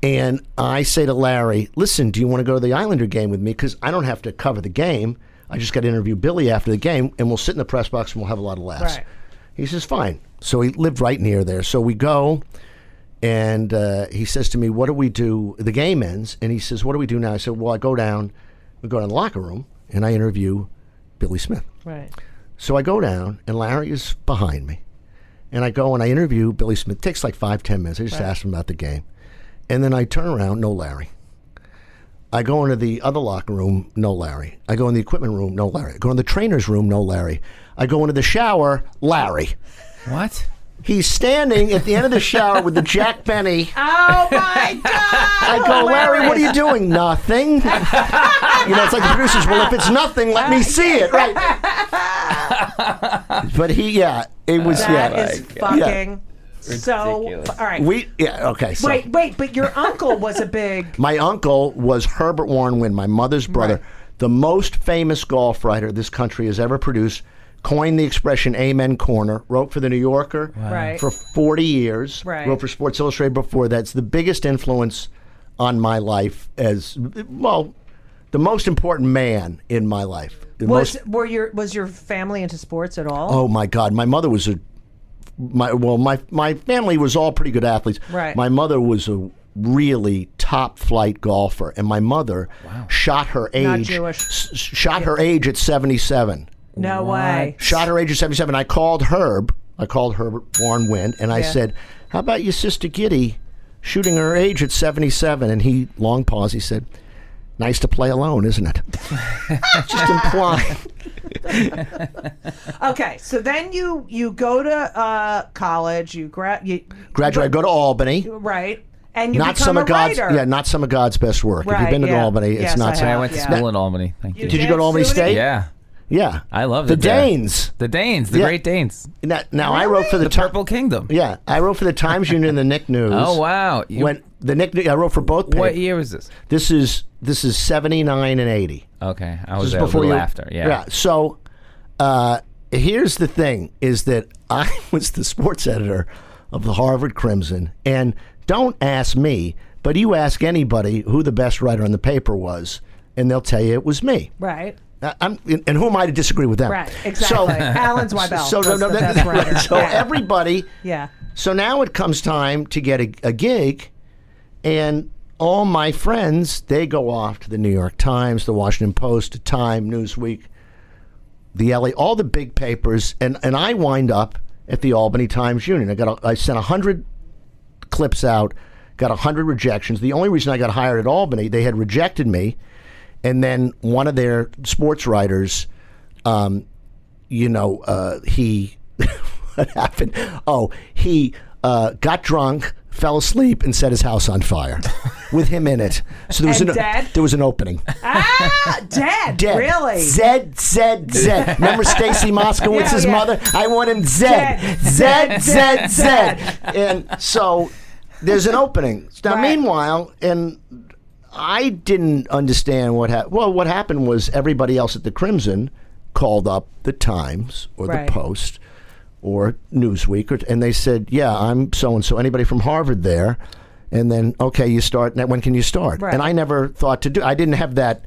F: And I say to Larry, "Listen, do you want to go to the Islander game with me? Because I don't have to cover the game. I just got to interview Billy after the game, and we'll sit in the press box and we'll have a lot of laughs."
C: Right.
F: He says, "Fine." So he lived right near there. So we go, and he says to me, "What do we do?" The game ends, and he says, "What do we do now?" I said, "Well, we go down the locker room, and I interview Billy Smith."
C: Right.
F: So I go down, and Larry is behind me. And I go and I interview Billy Smith. It takes like 5-10 minutes. I just ask him about the game. And then I turn around, no Larry. I go into the other locker room, no Larry. I go in the equipment room, no Larry. I go in the trainer's room, no Larry. I go into the shower, Larry.
D: What?
F: He's standing at the end of the shower with the Jack Benny.
C: Oh my God!
F: I go, "Larry, what are you doing?" "Nothing." It's like the producers, "Well, if it's nothing, let me see it." Right. But it was,
C: That
F: yeah.
C: is fucking so.
D: Ridiculous.
C: All right.
F: Okay. So
C: Wait, but your uncle was a big.
F: my uncle was Herbert Warren Wynn, my mother's brother,
C: Right.
F: the most famous golf writer this country has ever produced. Coined the expression "Amen Corner." Wrote for the New Yorker
C: Right.
F: for 40 years.
C: Right.
F: Wrote for Sports Illustrated before that. It's the biggest influence on my life as well. The most important man in my life. The most-
C: Was your family into sports at all?
F: Oh my God! My mother was my family was all pretty good athletes.
C: Right.
F: My mother was a really top flight golfer, and my mother shot her age.
C: Not Jewish.
F: Shot her age at 77.
C: No way.
F: Shot her age at 77. I called Herbert Warren Wynn, and I
C: Yeah.
F: said, "How about your sister Giddy shooting her age at 77?" And he, long pause, he said, Nice to play alone, isn't it? Just implying.
C: Okay, so then you go to college. You
F: Graduate. I go to Albany.
C: Right. And you
F: Not
C: become
F: some
C: a
F: of God's,
C: writer.
F: not some of God's best work. If you've
C: Right,
F: been to
C: yeah.
F: Albany, it's
C: Yes,
F: not.
C: I
F: some-
D: I
C: have.
D: went to
C: Yeah.
D: school in Albany. Thank you.
F: Did you go to Albany
C: SUNY?
F: State?
D: Yeah.
F: Yeah.
D: I love
F: the
D: it there.
F: Danes.
D: The Danes, the
F: Yeah.
D: Great Danes.
F: Now I wrote for the
D: Purple Kingdom.
F: Yeah, I wrote for the Times Union and the Nick News.
D: Oh, wow.
F: When the Nick, I wrote for both papers.
D: What year was this?
F: This is 79 and 80.
D: Okay. I
F: This
D: was
F: is
D: there a
F: before
D: little
F: you.
D: after. Yeah.
F: Yeah. So here's the thing: is that I was the sports editor of the Harvard Crimson, and don't ask me, but you ask anybody who the best writer on the paper was, and they'll tell you it was me.
C: Right.
F: And who am I to disagree with them?
C: Right. Exactly. Alan Zweibel.
F: So,
C: was the best writer.
F: so
C: Yeah.
F: everybody.
C: Yeah.
F: So now it comes time to get a gig, and all my friends, they go off to the New York Times, the Washington Post, the Time, Newsweek, the LA, all the big papers, and I wind up at the Albany Times Union. I sent 100 clips out, got 100 rejections. The only reason I got hired at Albany, they had rejected me, and then one of their sports writers, he what happened? Oh, he got drunk, fell asleep, and set his house on fire with him in it. So there was
C: dead?
F: there was an opening.
C: Dead.
F: Dead.
C: Really?
F: Zed. Remember Stacy Moskowitz's
C: Yeah.
F: mother? I want him Zed. Zed. And so there's an opening. Now,
C: Right.
F: meanwhile, and I didn't understand what happened. Well, what happened was everybody else at the Crimson called up the Times or
C: Right.
F: the Post or Newsweek, and they said, yeah, I'm so-and-so. Anybody from Harvard there? And then, okay, you start. When can you start?
C: Right.
F: And I never thought to do. I didn't have that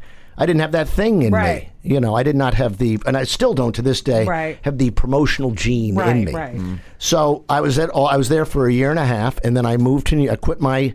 F: thing in
C: Right.
F: me. I did not have and I still don't to this day
C: Right.
F: have the promotional gene
C: Right.
F: in me.
C: Right.
F: So I was there for a year and a half, and then I moved to I quit my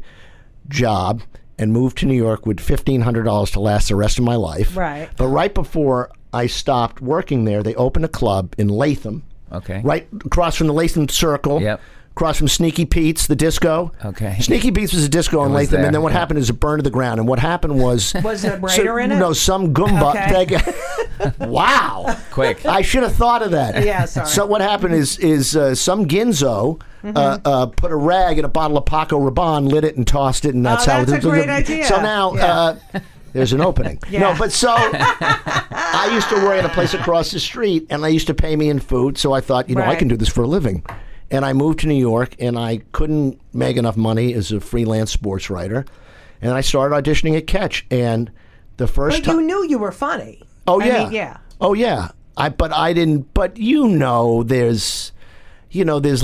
F: job and moved to New York with $1,500 to last the rest of my life.
C: Right.
F: But right before I stopped working there, they opened a club in Latham.
D: Okay.
F: Right across from the Latham Circle.
D: Yep.
F: Across from Sneaky Pete's, the disco.
D: Okay.
F: Sneaky Pete's was a disco in
D: was
F: Latham,
D: there,
F: and then what
D: yeah.
F: happened is it burned to the ground. And what happened was...
C: Was a writer in it?
F: No, some Goomba...
C: Okay.
F: Wow.
D: Quick.
F: I should have thought of that.
C: Yeah, sorry.
F: So what happened is some Ginzo put a rag in a bottle of Paco Rabanne, lit it, and tossed it, and that's how...
C: that's a great idea.
F: So now...
C: Yeah.
F: There's an opening.
C: Yeah.
F: No, but so I used to work at a place across the street, and they used to pay me in food. So I thought, I
C: Right.
F: can do this for a living. And I moved to New York, and I couldn't make enough money as a freelance sports writer. And I started auditioning at Catch. And the first
C: But
F: time,
C: you knew you were funny.
F: oh
C: I
F: yeah,
C: mean, yeah.
F: oh yeah. But I didn't. But there's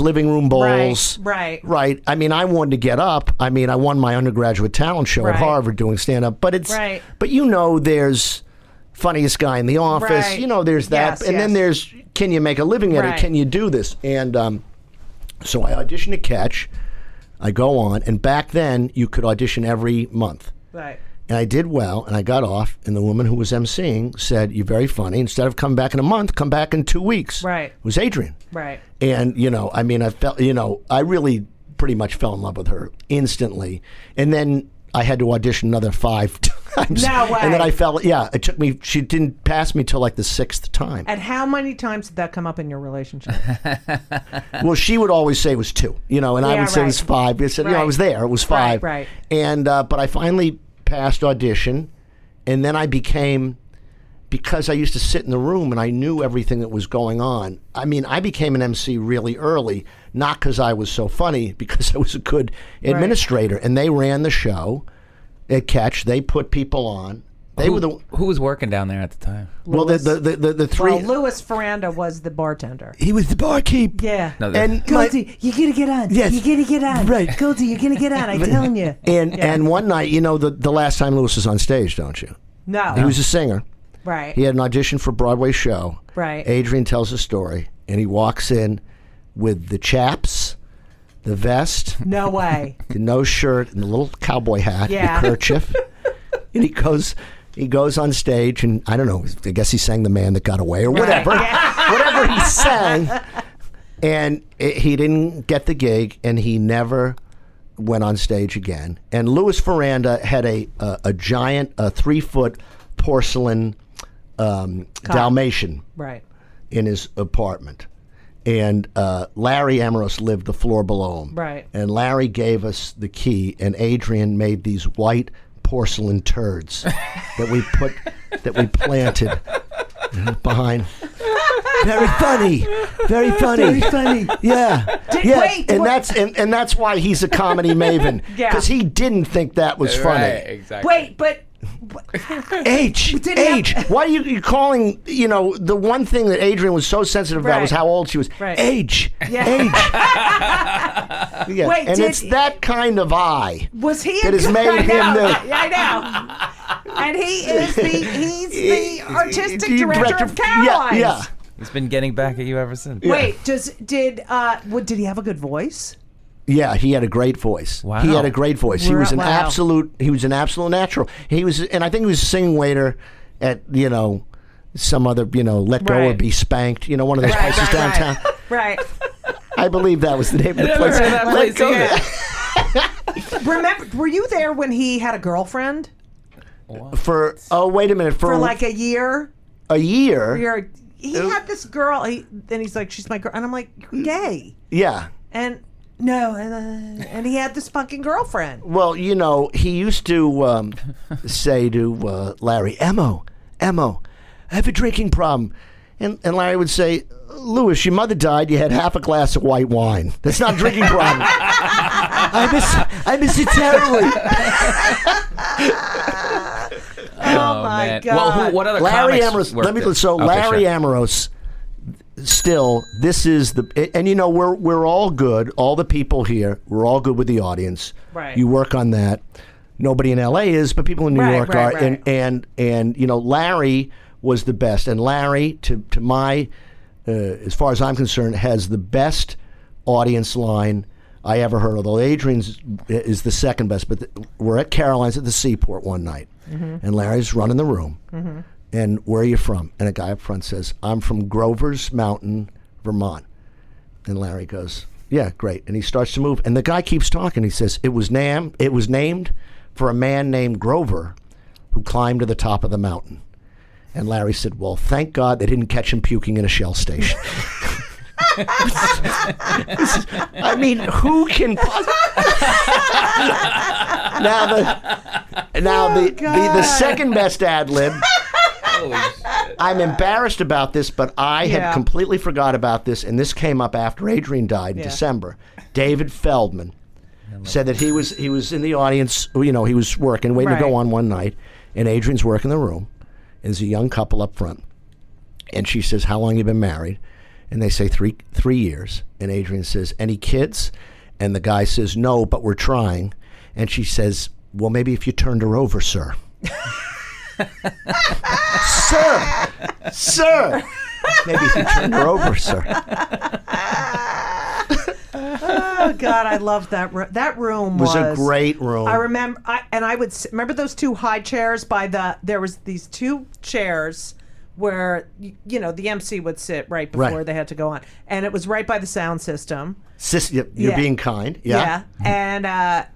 F: living room bowls.
C: Right.
F: Right. I mean, I wanted to get up. I mean, I won my undergraduate talent show at
C: Right.
F: Harvard doing stand up. But it's.
C: Right.
F: But there's funniest guy in the office.
C: Right.
F: There's that.
C: Yes,
F: and then
C: yes.
F: there's can you make a living at
C: Right.
F: it? Can you do this? And so I auditioned at Catch. I go on, and back then you could audition every month.
C: Right.
F: And I did well, and I got off, and the woman who was emceeing said, "You're very funny. Instead of coming back in a month, come back in 2 weeks."
C: Right.
F: It was Adrian.
C: Right.
F: And, I felt, I really pretty much fell in love with her instantly. And then I had to audition another 5 times.
C: No way.
F: And then I fell, it took me, she didn't pass me till like the 6th time.
C: And how many times did that come up in your relationship?
F: Well, she would always say it was 2, and I
C: Yeah,
F: would say it
C: right.
F: was 5. I said, I
C: Right.
F: was there. It was 5.
C: Right.
F: And, but I finally passed audition, and then I became, because I used to sit in the room and I knew everything that was going on. I mean, I became an MC really early, not because I was so funny, because I was a good administrator. And they ran the show at Catch. They put people on. They were the
D: Who was working down there at the time?
F: well, the 3.
C: Well, Louis Ferranda was the bartender.
F: He was the barkeep.
C: Yeah.
D: No,
F: And
C: Goldie, you're gonna get on.
F: Yes.
C: You're gonna get on.
F: Right.
C: Goldie, you're gonna get on. I'm telling you.
F: and one night, the last time Louis was on stage, don't you?
C: No.
F: He was a singer.
C: Right.
F: He had an audition for a Broadway show.
C: Right.
F: Adrian tells a story, and he walks in with the chaps, the vest,
C: No way.
F: the no shirt, and the little cowboy hat,
C: Yeah.
F: the kerchief. And he goes on stage, and I don't know, I guess he sang The Man That Got Away or whatever. Whatever he sang. And he didn't get the gig, and he never went on stage again, and Louis Ferranda had a giant 3-foot porcelain Dalmatian
C: Right.
F: in his apartment. And Larry Amoros lived the floor below him.
C: Right.
F: And Larry gave us the key, and Adrian made these white porcelain turds that we planted behind. Very funny. Very funny. Very funny. Yeah.
C: Wait,
F: and that's why he's a comedy maven.
C: Yeah.
F: Because he didn't think that was funny.
D: Right, exactly.
C: Wait, but
F: Age. Why are you calling, the one thing that Adrian was so sensitive about was how old she was.
C: Right.
F: Age.
C: Yeah.
F: Age. Yeah.
C: Wait,
F: and it's that kind of eye
C: was he
F: that has made him
C: I know. And he's the artistic director of Caroline's.
F: Yeah.
D: He's been getting back at you ever since.
C: Wait, did he have a good voice?
F: Yeah, he had a great voice.
D: Wow.
F: He had a great voice. He was an
C: Wow.
F: absolute natural. And I think he was a singing waiter at, some other, Let Go or
C: Right.
F: Be Spanked, one of those places downtown.
C: Right.
F: I believe that was the name of the
D: never
F: place.
D: heard of that
F: Let
D: place
F: Go.
D: either.
C: Remember, were you there when he had a girlfriend
F: Wait a minute.
C: for like a year?
F: A year?
C: He had this girl, and he's like, she's my girl. And I'm like, you're gay.
F: Yeah.
C: And no, and he had this fucking girlfriend.
F: Well, he used to say to Larry, Emo, I have a drinking problem. And Larry would say, Louis, your mother died. You had half a glass of white wine. That's not a drinking problem. I miss it terribly.
C: Oh my
D: man.
C: God.
D: Well, what other
F: Larry
D: comics
F: Amoros.
D: worked it?
F: Larry
D: sure.
F: Amoros. Still, this is we're all good. All the people here, we're all good with the audience.
C: Right.
F: You work on that. Nobody in LA is, but people in New York are.
C: Right.
F: And Larry was the best. And Larry, to my, as far as I'm concerned, has the best audience line I ever heard. Although Adrian's is the second best. But we're at Caroline's at the Seaport one night, and Larry's running the room. Mm-hmm. And where are you from? And a guy up front says, I'm from Grover's Mountain, Vermont. And Larry goes, yeah, great. And he starts to move. And the guy keeps talking. He says, it was named for a man named Grover who climbed to the top of the mountain. And Larry said, well, thank God they didn't catch him puking in a Shell station. I mean, who can the second best ad lib. I'm embarrassed about this, but I had completely forgot about this, and this came up after Adrian died in December. David Feldman said that he was in the audience. He was working, waiting to go on one night, and Adrian's working the room. And there's a young couple up front, and she says, "How long you been married?" And they say 3 years. And Adrian says, "Any kids?" And the guy says, "No, but we're trying." And she says, "Well, maybe if you turned her over, sir." Sir, maybe if you turned her over, sir.
C: Oh God, I loved that room. That room was
F: a great room.
C: I remember, remember those two high chairs there was these two chairs where the MC would sit right before they had to go on, and it was right by the sound system.
F: You're being kind. Yeah.
C: And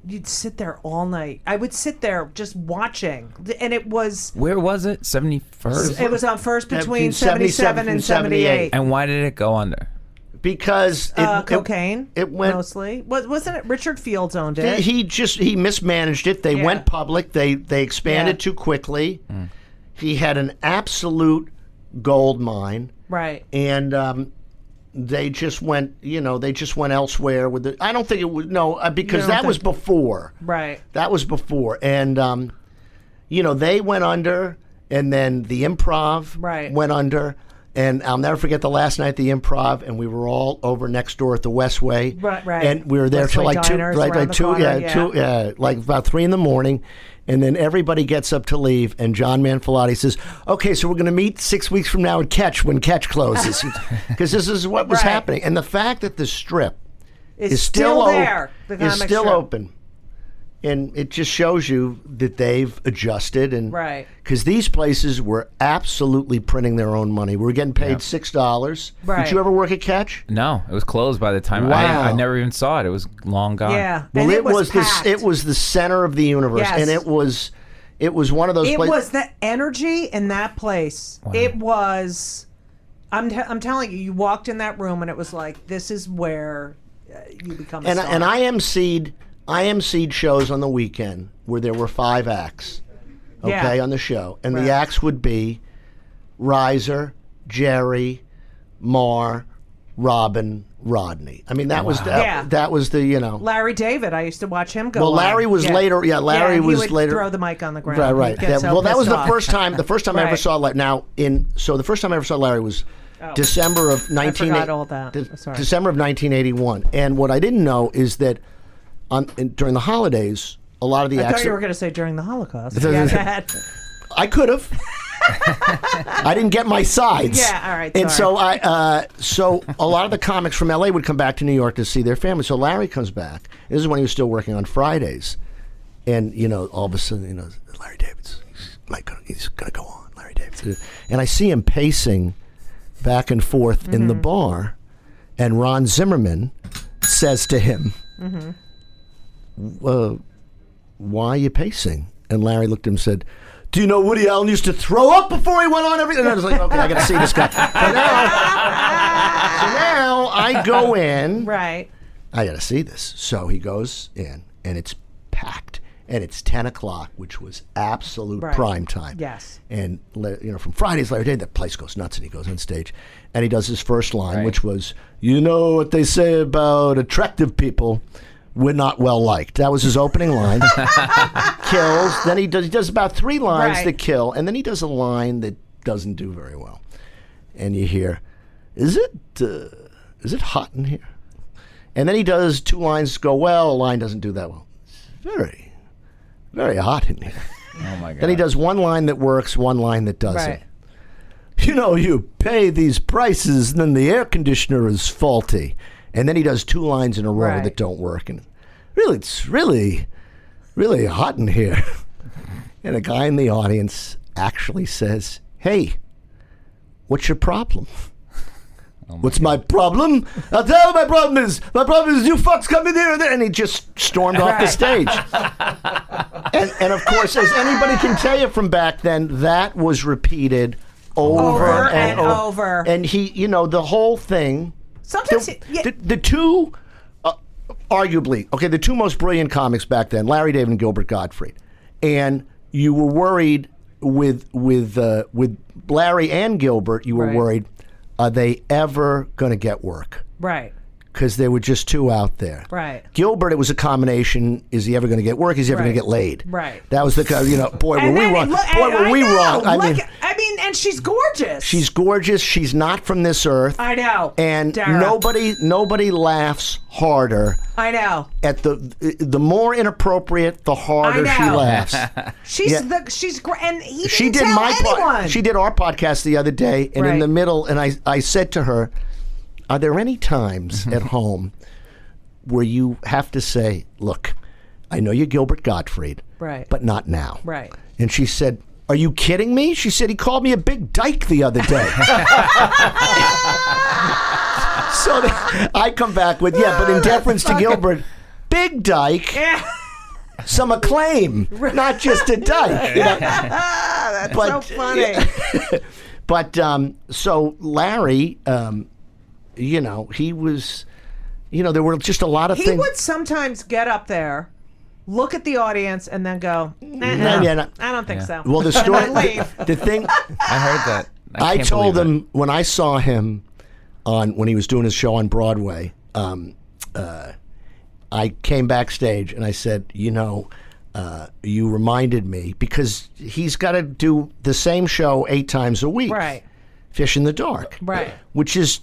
C: you'd sit there all night. I would sit there just watching, and it was.
D: Where was it? 71st?
C: It was on First between 77 and 78.
D: And why did it go under?
F: Because
C: cocaine.
F: It went
C: mostly. Wasn't it Richard Fields owned it?
F: He mismanaged it. They went public. They expanded too quickly. He had an absolute gold mine.
C: Right.
F: And they just went elsewhere with it. I don't think it was because that was before.
C: Right.
F: That was before, and they went under, and then the Improv went under, and I'll never forget the last night at the Improv, and we were all over next door at the Westway,
C: right,
F: and we were there till like like about 3 a.m. And then everybody gets up to leave, and John Manfillotti says, "Okay, so we're going to meet 6 weeks from now at Catch when Catch closes," because this is what was happening. And the fact that the Strip is still
C: there,
F: open And it just shows you that they've adjusted, and
C: Right.
F: because these places were absolutely printing their own money. We were getting paid $6.
C: Right.
F: Did you ever work at Catch?
D: No, it was closed by the time.
F: Wow.
D: I never even saw it. It was long gone.
C: Yeah.
F: Well,
C: And
F: it was
C: packed.
F: it was the center of the universe,
C: Yes.
F: and it was one of those
C: It
F: places.
C: was the energy in that place. It was. I'm telling you, you walked in that room and it was like, this is where you become a
F: and
C: star.
F: and I emceed shows on the weekend where there were 5 acts, okay,
C: Yeah.
F: on the show, and
C: Right.
F: the acts would be Reiser, Jerry, Marr, Robin, Rodney. I mean, that was
C: Yeah.
F: that was the
C: Larry David, I used to watch him go.
F: Well,
C: on.
F: Larry was later. Yeah, Larry
C: he
F: was
C: would
F: later.
C: Throw the mic on the ground.
F: Right, right.
C: He'd get so
F: well, that was
C: pissed
F: the
C: off.
F: first time. The first time I ever
C: Right.
F: saw Larry. So the first time I ever saw Larry was December of 19.
C: forgot all that. Sorry.
F: December of 1981. And what I didn't know is that during the holidays, a lot of the
C: I
F: acts.
C: thought you were going to say during the Holocaust. Yeah, go ahead.
F: I could have. I didn't get my sides.
C: Yeah, all right,
F: And
C: sorry.
F: so a lot of the comics from LA would come back to New York to see their family. So Larry comes back. This is when he was still working on Fridays, and all of a sudden, Larry David's he's gonna go on. Larry David, and I see him pacing back and forth in the bar, and Ron Zimmerman says to him, "Why are you pacing?" And Larry looked at him and said, "Do you know Woody Allen used to throw up before he went on everything?" And I was like, okay, I got to see this guy. So now I go in.
C: Right.
F: I got to see this. So he goes in, and it's packed. And it's 10 o'clock, which was absolute
C: Right.
F: prime time.
C: Yes.
F: And, from Friday's Larry David, that place goes nuts, and he goes on stage. And he does his first line,
D: Right.
F: which was, "You know what they say about attractive people? We're not well liked." That was his opening line. Kills. Then he does about 3 lines
C: Right.
F: that kill, and then he does a line that doesn't do very well. And you hear, is it hot in here?" And then he does 2 lines go well, a line doesn't do that well. It's very, very hot in here.
D: Oh my god.
F: Then he does 1 line that works, 1 line that doesn't.
C: Right.
F: You pay these prices, and then the air conditioner is faulty. And then he does 2 lines in a row
C: Right.
F: that don't work. And really, it's really, really hot in here. And a guy in the audience actually says, "Hey, what's your problem?" "What's my problem? I'll tell you what my problem is. My problem is you fucks come in here and there." And he just stormed off the stage. And of course, as anybody can tell you from back then, that was repeated over and over. And he, the whole thing.
C: Sometimes,
F: The two, arguably, the 2 most brilliant comics back then, Larry David and Gilbert Gottfried. And you were worried with Larry and Gilbert, you were
C: Right.
F: worried, are they ever going to get work?
C: right.
F: Because there were just 2 out there.
C: Right.
F: Gilbert, it was a combination. Is he ever going to get work? Is he ever going to
C: Right.
F: get laid?
C: Right.
F: That was the boy, were
C: And
F: we
C: then
F: wrong.
C: look-
F: Boy, were
C: I
F: we
C: know.
F: wrong.
C: I mean, and she's gorgeous.
F: She's gorgeous. She's not from this earth.
C: I know.
F: And
C: Dara.
F: nobody laughs harder
C: I know.
F: at the more inappropriate, the harder
C: I
F: she
C: know.
F: laughs.
C: She's great, and he
F: She
C: didn't
F: did
C: tell anyone.
F: she did our podcast the other day, and in
C: Right.
F: the middle, and I said to her, "Are there any times at home where you have to say, look, I know you're Gilbert Gottfried,
C: Right.
F: but not now."
C: Right.
F: And she said, "Are you kidding me?" She said, "He called me a big dyke the other day." So I come back with, but in deference to Gilbert, big dyke,
C: Yeah.
F: some acclaim, not just a dyke.
C: That's so funny.
F: But so Larry, he was, there were just a lot of
C: He
F: things.
C: would sometimes get up there, look at the audience, and then go,
F: no.
C: I don't think so.
F: Well, the
C: And
F: story,
C: then leave.
F: the thing,
D: I heard that.
F: I
D: can't
F: told
D: believe
F: him when I saw him when he was doing his show on Broadway, I came backstage and I said, you reminded me, because he's got to do the same show 8 times a week.
C: Right.
F: Fish in the Dark.
C: Right.
F: Which is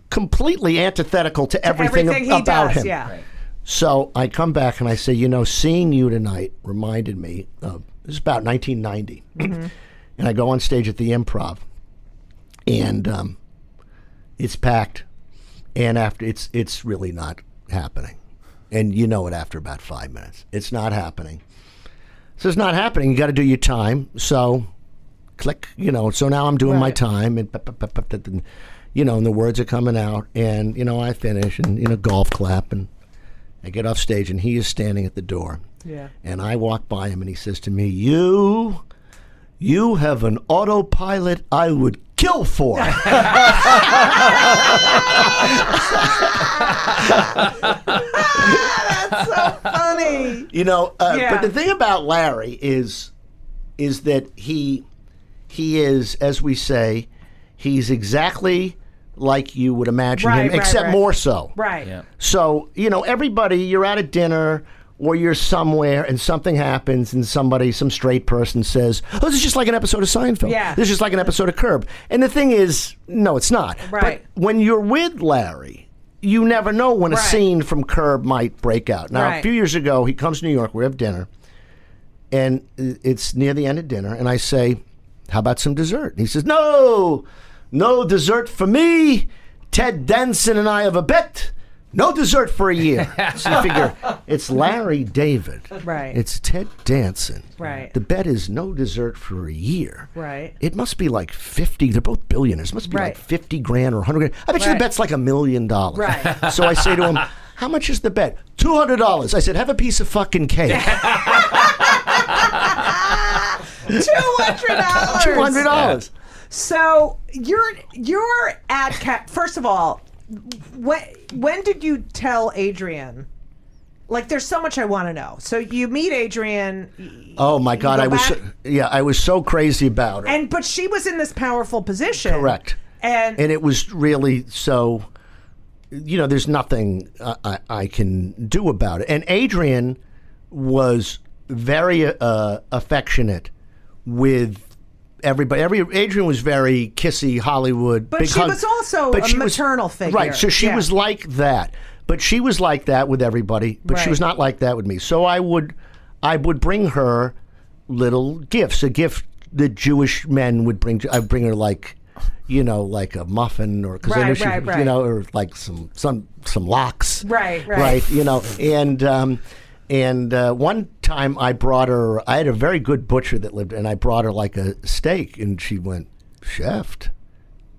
F: completely antithetical to everything
C: he
F: about
C: does,
F: him.
C: yeah.
F: So I come back and I say, seeing you tonight reminded me of, this is about 1990. And I go on stage at the Improv, and it's packed, and after it's really not happening. And you know it after about 5 minutes. It's not happening. So it's not happening. You got to do your time. So click, so now I'm doing my time and, and the words are coming out and, I finish and, golf clap and I get off stage and he is standing at the door.
C: Yeah.
F: And I walk by him and he says to me, you have an autopilot I would kill for.
C: That's so funny.
F: But the thing about Larry is that he is, as we say, he's exactly like you would imagine him, except more so.
C: Right.
D: Yeah.
F: So, everybody, you're at a dinner or you're somewhere and something happens and some straight person says, oh, this is just like an episode of Seinfeld.
C: Yeah.
F: This is just like an episode of Curb. And the thing is, no, it's not.
C: Right.
F: But when you're with Larry, you never know when a scene from Curb might break out. Now, a few years ago, he comes to New York, we have dinner, and it's near the end of dinner, and I say, how about some dessert? And he says, no dessert for me. Ted Danson and I have a bet. No dessert for a year. So you figure, it's Larry David.
C: Right.
F: It's Ted Danson.
C: Right.
F: The bet is no dessert for a year.
C: Right.
F: It must be like 50. They're both billionaires. It must be like 50 grand or 100 grand. I bet you the bet's like $1 million.
C: Right.
F: So I say to him, how much is the bet? $200. I said, have a piece of fucking cake.
C: $200.
F: $200.
C: So you're at first of all, when did you tell Adrian? Like, there's so much I want to know. So you meet Adrian.
F: Oh my God, I was so crazy about her.
C: But she was in this powerful position.
F: Correct.
C: And
F: it was really so. There's nothing I can do about it. And Adrian was very affectionate with everybody. Adrian was very kissy Hollywood.
C: But she was also a maternal figure.
F: Right, so she was like that. But she was like that with everybody, but she was not like that with me. So I would bring her little gifts, a gift that Jewish men would bring. I'd bring her like a muffin or because I know she, or like some lox. Right. And one time I brought her, I had a very good butcher that lived, and I brought her like a steak, and she went, Scheft,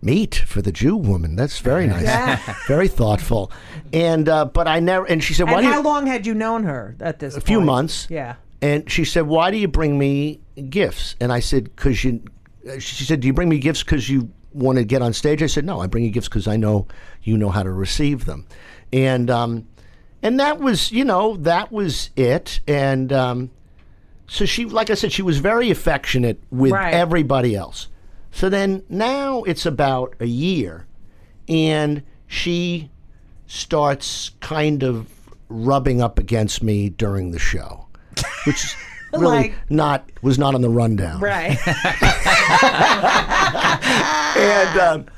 F: meat for the Jew woman. That's very nice. Yeah. Very thoughtful. And but I never, and she said, why
C: how long had you known her at this point?
F: A few months.
C: Yeah.
F: And she said, why do you bring me gifts? And I said, she said, do you bring me gifts because you want to get on stage? I said, no, I bring you gifts because I know you know how to receive them. And that was, that was it. And so she, like I said, she was very affectionate with everybody else. So then now it's about a year, and she starts kind of rubbing up against me during the show, which really was not on the rundown.
C: Right.
F: And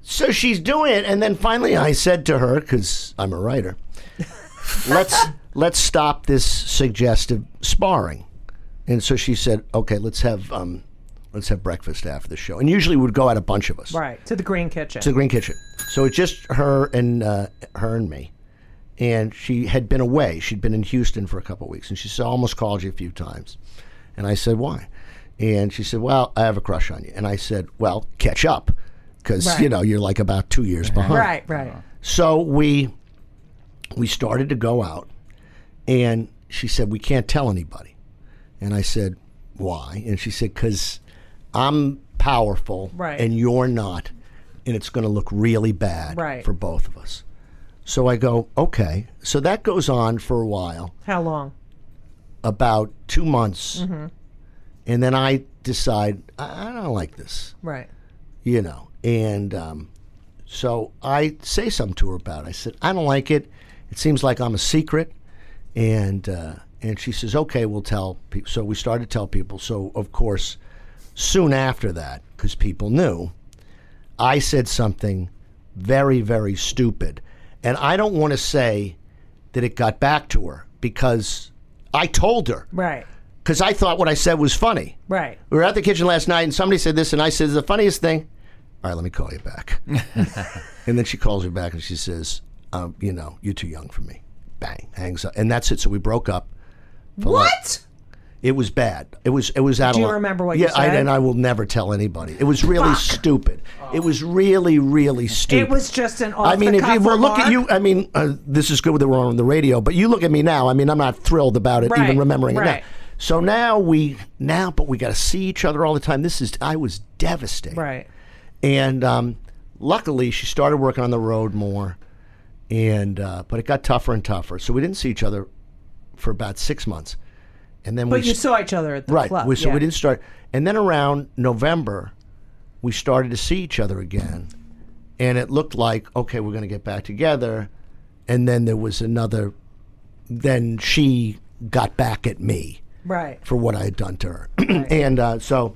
F: so she's doing it, and then finally I said to her, because I'm a writer, let's stop this suggestive sparring. And so she said, okay, let's have breakfast after the show. And usually we'd go out a bunch of us.
C: Right, to the Green Kitchen.
F: To the Green Kitchen. So it's just her and me. And she had been away. She'd been in Houston for a couple of weeks. And she said, I almost called you a few times. And I said, why? And she said, well, I have a crush on you. And I said, well, catch up. Because, you're like about 2 years behind.
C: Right.
F: So we started to go out. And she said, we can't tell anybody. And I said, why? And she said, because I'm powerful and you're not, and it's going to look really bad for both of us. So I go, okay. So that goes on for a while.
C: How long?
F: About 2 months. Mm-hmm. And then I decide, I don't like this.
C: Right.
F: And so I say something to her about it. I said, I don't like it. It seems like I'm a secret. And she says, okay, we'll tell people. So we started to tell people. So, of course, soon after that, because people knew, I said something very, very stupid. And I don't want to say that it got back to her because I told her.
C: Right.
F: Because I thought what I said was funny.
C: Right.
F: We were at the kitchen last night and somebody said this and I said, the funniest thing. All right, let me call you back. And then she calls me back and she says, you're too young for me. bang, hangs up, and that's it. So we broke up.
C: What?
F: It was bad. It was out
C: Do you
F: of
C: remember what you
F: yeah,
C: said?
F: and I will never tell anybody. It was really stupid. It was really, really stupid.
C: It was just an off
F: I mean,
C: the
F: if you
C: cuff
F: well, look at
C: remark?
F: you. I mean, this is good that we're on the radio, but you look at me now. I mean, I'm not thrilled about it,
C: Right,
F: even remembering it
C: right.
F: now. So but we got to see each other all the time. I was devastated.
C: Right.
F: And luckily, she started working on the road more, and but it got tougher and tougher. So we didn't see each other for about 6 months, and then
C: But you saw each other at the
F: right.
C: club.
F: We didn't start, and then around November, we started to see each other again, and it looked like okay, we're going to get back together, and then there was another. Then she got back at me.
C: Right.
F: For what I had done to her. And so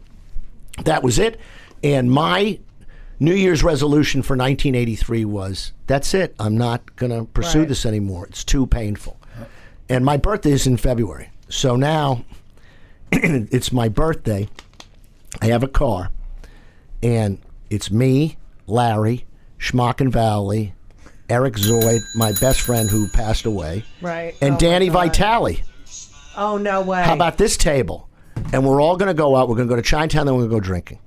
F: that was it. And my New Year's resolution for 1983 was, that's it. I'm not going to pursue
C: Right.
F: this anymore. It's too painful. And my birthday is in February. So now it's my birthday. I have a car. And it's me, Larry, Schmock Valley, Eric Zoid, my best friend who passed away,
C: Right.
F: and
C: Oh,
F: Danny
C: my God.
F: Vitale.
C: Oh, no way.
F: How about this table? And we're all going to go out. We're going to go to Chinatown, then we're going to go drinking.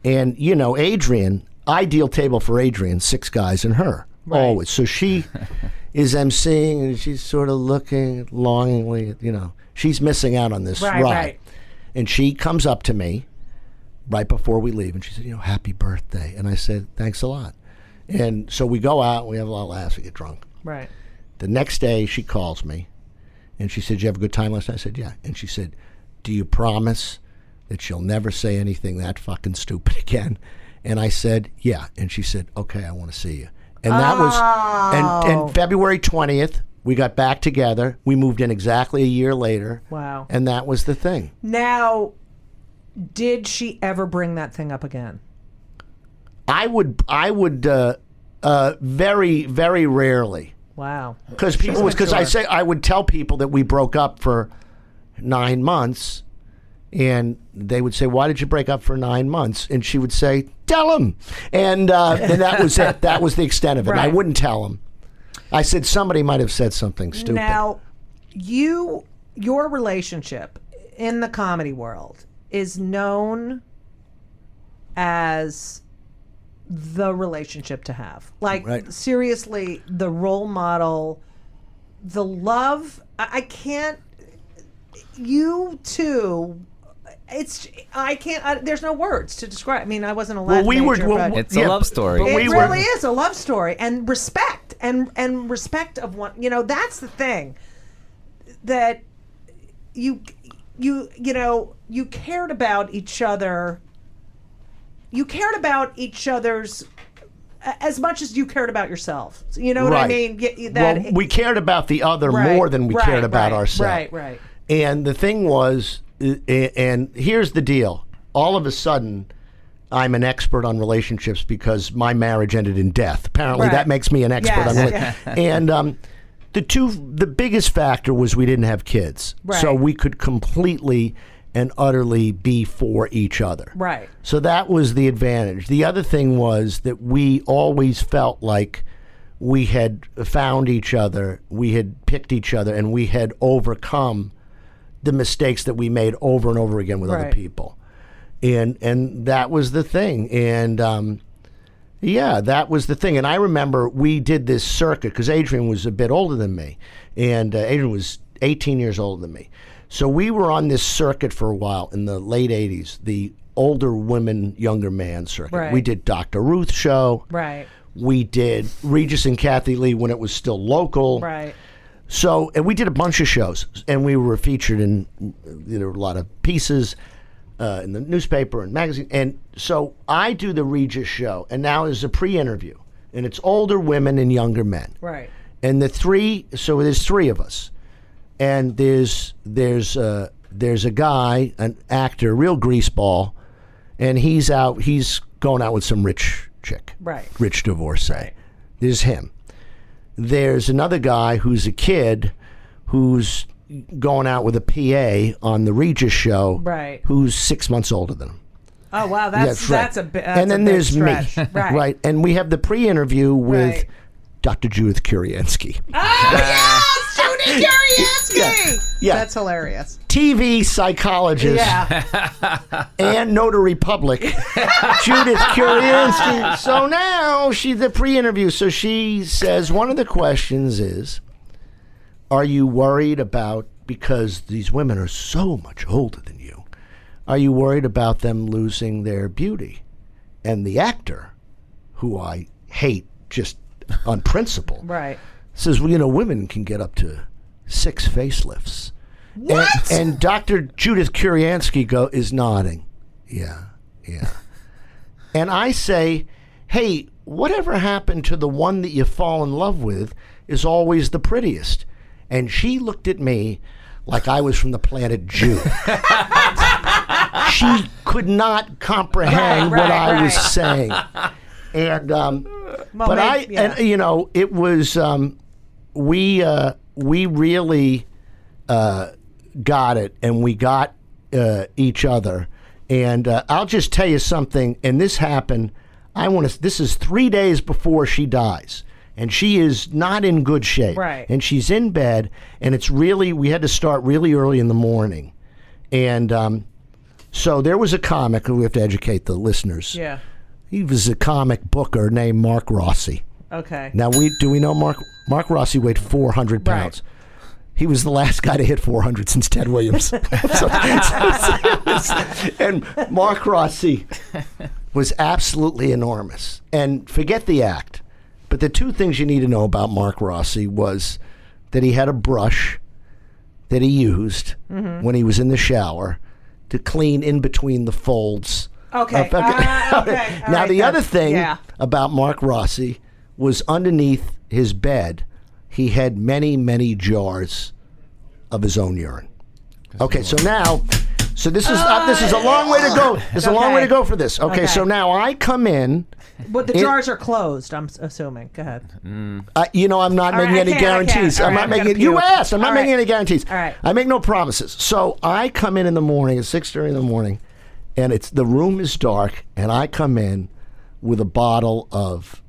F: And, you know, Adrian, ideal table for Adrian, 6 guys and her, always. So she is emceeing, and she's sort of looking longingly, you know. She's missing out on this
C: Right,
F: ride.
C: right.
F: And she comes up to me right before we leave, and she said, you know, happy birthday. And I said, thanks a lot. And so we go out, we have a lot of laughs, we get drunk.
C: Right.
F: The next day, she calls me. And she said, "Did you have a good time last night?" I said, "Yeah." And she said, "Do you promise that you'll never say anything that fucking stupid again?" And I said, "Yeah." And she said, "Okay, I want to see you." And that was, and February 20th, we got back together. We moved in exactly a year later.
C: Wow.
F: And that was the thing.
C: Now, did she ever bring that thing up again?
F: I would very, very rarely.
C: Wow.
F: Because I would tell people that we broke up for 9 months, and they would say, "Why did you break up for 9 months?" And she would say, "Tell him," and that was it. That was the extent of it.
C: Right.
F: I wouldn't tell him. I said somebody might have said something stupid.
C: Now, your relationship in the comedy world is known as the relationship to have. Like,
F: Right.
C: seriously, the role model, the love. I can't. You two. I can't. There's no words to describe. I mean, I wasn't allowed.
F: Well, we were.
C: major,
F: Well,
C: but
D: It's a love story.
F: but
C: it
F: we
C: really
F: were.
C: is a love story, and respect, and respect of one. You know, that's the thing that you know, you cared about each other. You cared about each other's as much as you cared about yourself. You know what I
F: Right.
C: mean?
F: Well, we cared about the other more than we cared about ourselves.
C: Right.
F: And the thing was, and here's the deal. All of a sudden, I'm an expert on relationships because my marriage ended in death. Apparently,
C: Right.
F: that makes me an expert
C: Yes,
F: on relationships. And the biggest factor was we didn't have kids.
C: Right.
F: So we could completely and utterly be for each other.
C: Right.
F: So that was the advantage. The other thing was that we always felt like we had found each other, we had picked each other, and we had overcome the mistakes that we made over and over again with other
C: Right.
F: people. And that was the thing. And yeah, that was the thing. And I remember we did this circuit because Adrian was a bit older than me, and Adrian was 18 years older than me. So we were on this circuit for a while in the late 80s, the older women, younger man circuit.
C: Right.
F: We did Dr. Ruth's show.
C: Right.
F: We did Regis and Kathy Lee when it was still local.
C: Right.
F: So, and we did a bunch of shows, and we were featured in a lot of pieces in the newspaper and magazine. And so I do the Regis show, and now there's a pre-interview, and it's older women and younger men.
C: Right.
F: And there's 3 of us. And there's a guy, an actor, real greaseball, and he's going out with some rich chick,
C: Right.
F: rich divorcee. There's him. There's another guy who's a kid, who's going out with a PA on the Regis show,
C: Right.
F: who's 6 months older than him.
C: Oh wow,
F: Yeah,
C: that's
F: right.
C: a bit.
F: And then there's me,
C: Right.
F: And we have the pre-interview with
C: Right.
F: Dr. Judith Kuryansky.
C: Yes, Judy Kuryansky.
F: Yeah.
C: That's hilarious.
F: TV psychologist and notary public, Judith Kuryansky. So now she's the pre-interview. So she says one of the questions is, are you worried about, because these women are so much older than you, are you worried about them losing their beauty? And the actor, who I hate just on principle,
C: Right.
F: says, well, women can get up to 6 facelifts.
C: What?
F: And Dr. Judith Kuryansky is nodding. Yeah. And I say, hey, whatever happened to the one that you fall in love with is always the prettiest? And she looked at me like I was from the planet Jew. She could not comprehend what I was saying. And it was we really got it, and we got each other. And I'll just tell you something, and this happened, this is 3 days before she dies. And she is not in good shape.
C: Right.
F: And she's in bed, and we had to start really early in the morning. And so there was a comic, we have to educate the listeners.
C: Yeah.
F: He was a comic booker named Mark Rossi.
C: Okay.
F: Now, do we know Mark? Mark Rossi weighed 400 pounds.
C: Right.
F: He was the last guy to hit 400 since Ted Williams. And Mark Rossi was absolutely enormous. And forget the act. But the two things you need to know about Mark Rossi was that he had a brush that he used when he was in the shower to clean in between the folds.
C: Okay. Okay.
F: Now, the other thing about Mark Rossi was underneath his bed, he had many, many jars of his own urine. Okay, so now, this is a long way to go. There's a long way to go for this. Okay, so now I come in.
C: But the jars are closed, I'm assuming. Go ahead.
F: I'm not making any guarantees.
C: All
F: I'm
C: right,
F: not making. You asked. I'm not
C: All
F: making
C: right.
F: any guarantees.
C: All right.
F: I make no promises. So I come in the morning at 6:30 in the morning, and the room is dark, and I come in with a bottle of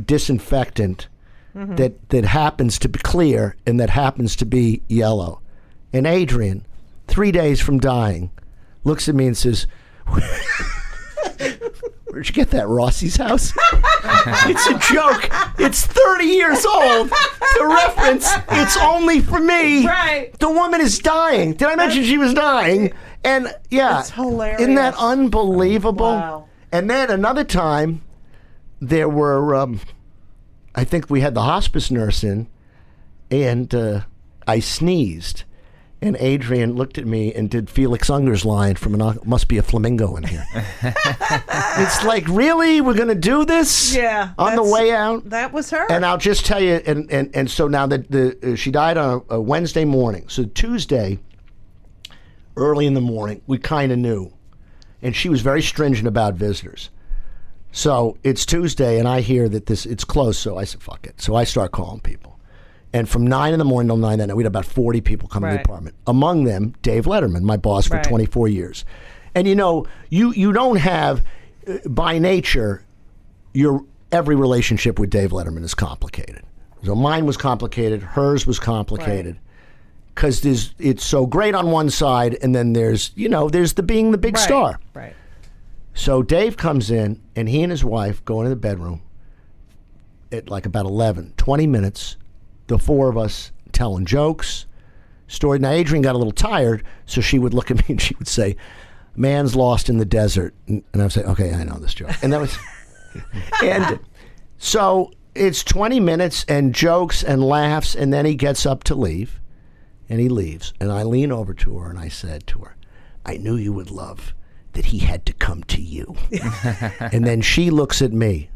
F: disinfectant that happens to be clear and that happens to be yellow. And Adrian, 3 days from dying, looks at me and says, where'd you get that, Rossi's house? It's a joke. It's 30 years old. The reference, it's only for me.
C: Right.
F: The woman is dying. Did I mention she was dying? And yeah.
C: It's hilarious.
F: Isn't that unbelievable?
C: Wow.
F: And then another time, there were, I think we had the hospice nurse in, and I sneezed. And Adrian looked at me and did Felix Unger's line from Must Be a Flamingo in Here. It's like, really? We're going to do this?
C: Yeah.
F: On the way out?
C: That was her.
F: And I'll just tell you, and so now that she died on a Wednesday morning. So Tuesday, early in the morning, we kind of knew. And she was very stringent about visitors. So it's Tuesday, and I hear that it's closed. So I said, fuck it. So I start calling people. And from 9 in the morning till 9 that night, we had about 40 people come to the apartment. Among them, Dave Letterman, my boss for 24 years. And you don't have, by nature, every relationship with Dave Letterman is complicated. So mine was complicated, hers was complicated. Because it's so great on one side, and then there's the being the big star.
C: Right.
F: So Dave comes in, and he and his wife go into the bedroom at like about 11, 20 minutes. The four of us telling jokes, story. Now, Adrian got a little tired, so she would look at me and she would say, man's lost in the desert. And I would say, okay, I know this joke. And that was, and so it's 20 minutes and jokes and laughs, and then he gets up to leave, and he leaves. And I lean over to her and I said to her, I knew you would love that he had to come to you. And then she looks at me,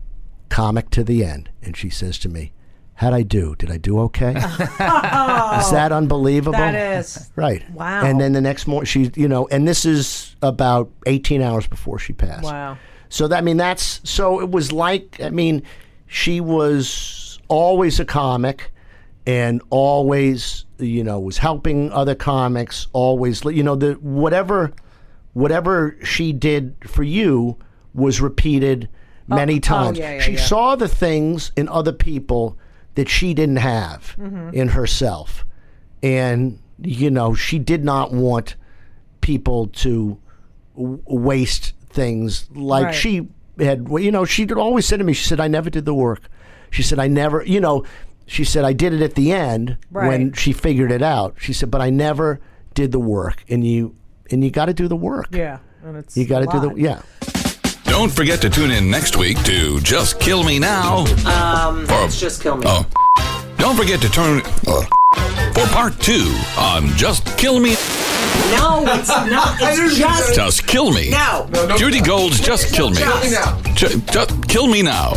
F: comic to the end, and she says to me, how'd I do? Did I do okay? Is that unbelievable?
C: That is.
F: Right.
C: Wow.
F: And then the next morning, and this is about 18 hours before she passed.
C: Wow.
F: So, it was like, she was always a comic and always, was helping other comics, always, whatever she did for you was repeated many times.
C: yeah,
F: She
C: yeah.
F: saw the things in other people that she didn't have in herself. And, you know, she did not want people to waste things like
C: Right.
F: she had. You know, she would always say to me, she said, I never did the work. She said, I never, you know, she said, I did it at the end when
C: Right.
F: she figured it out. She said, but I never did the work. And you got to do the work.
C: Yeah. And it's
F: You got to
C: a
F: do the,
C: lot.
F: yeah.
A: Don't forget to tune in next week to Just Kill Me Now.
G: Let's just kill me.
A: Oh. Don't forget to turn for part 2 on Just Kill Me.
G: No, it's not. It's
A: Just Kill Me.
G: No.
A: Judy Gold's Just Kill Me.
G: Just.
A: Just Kill Me Now.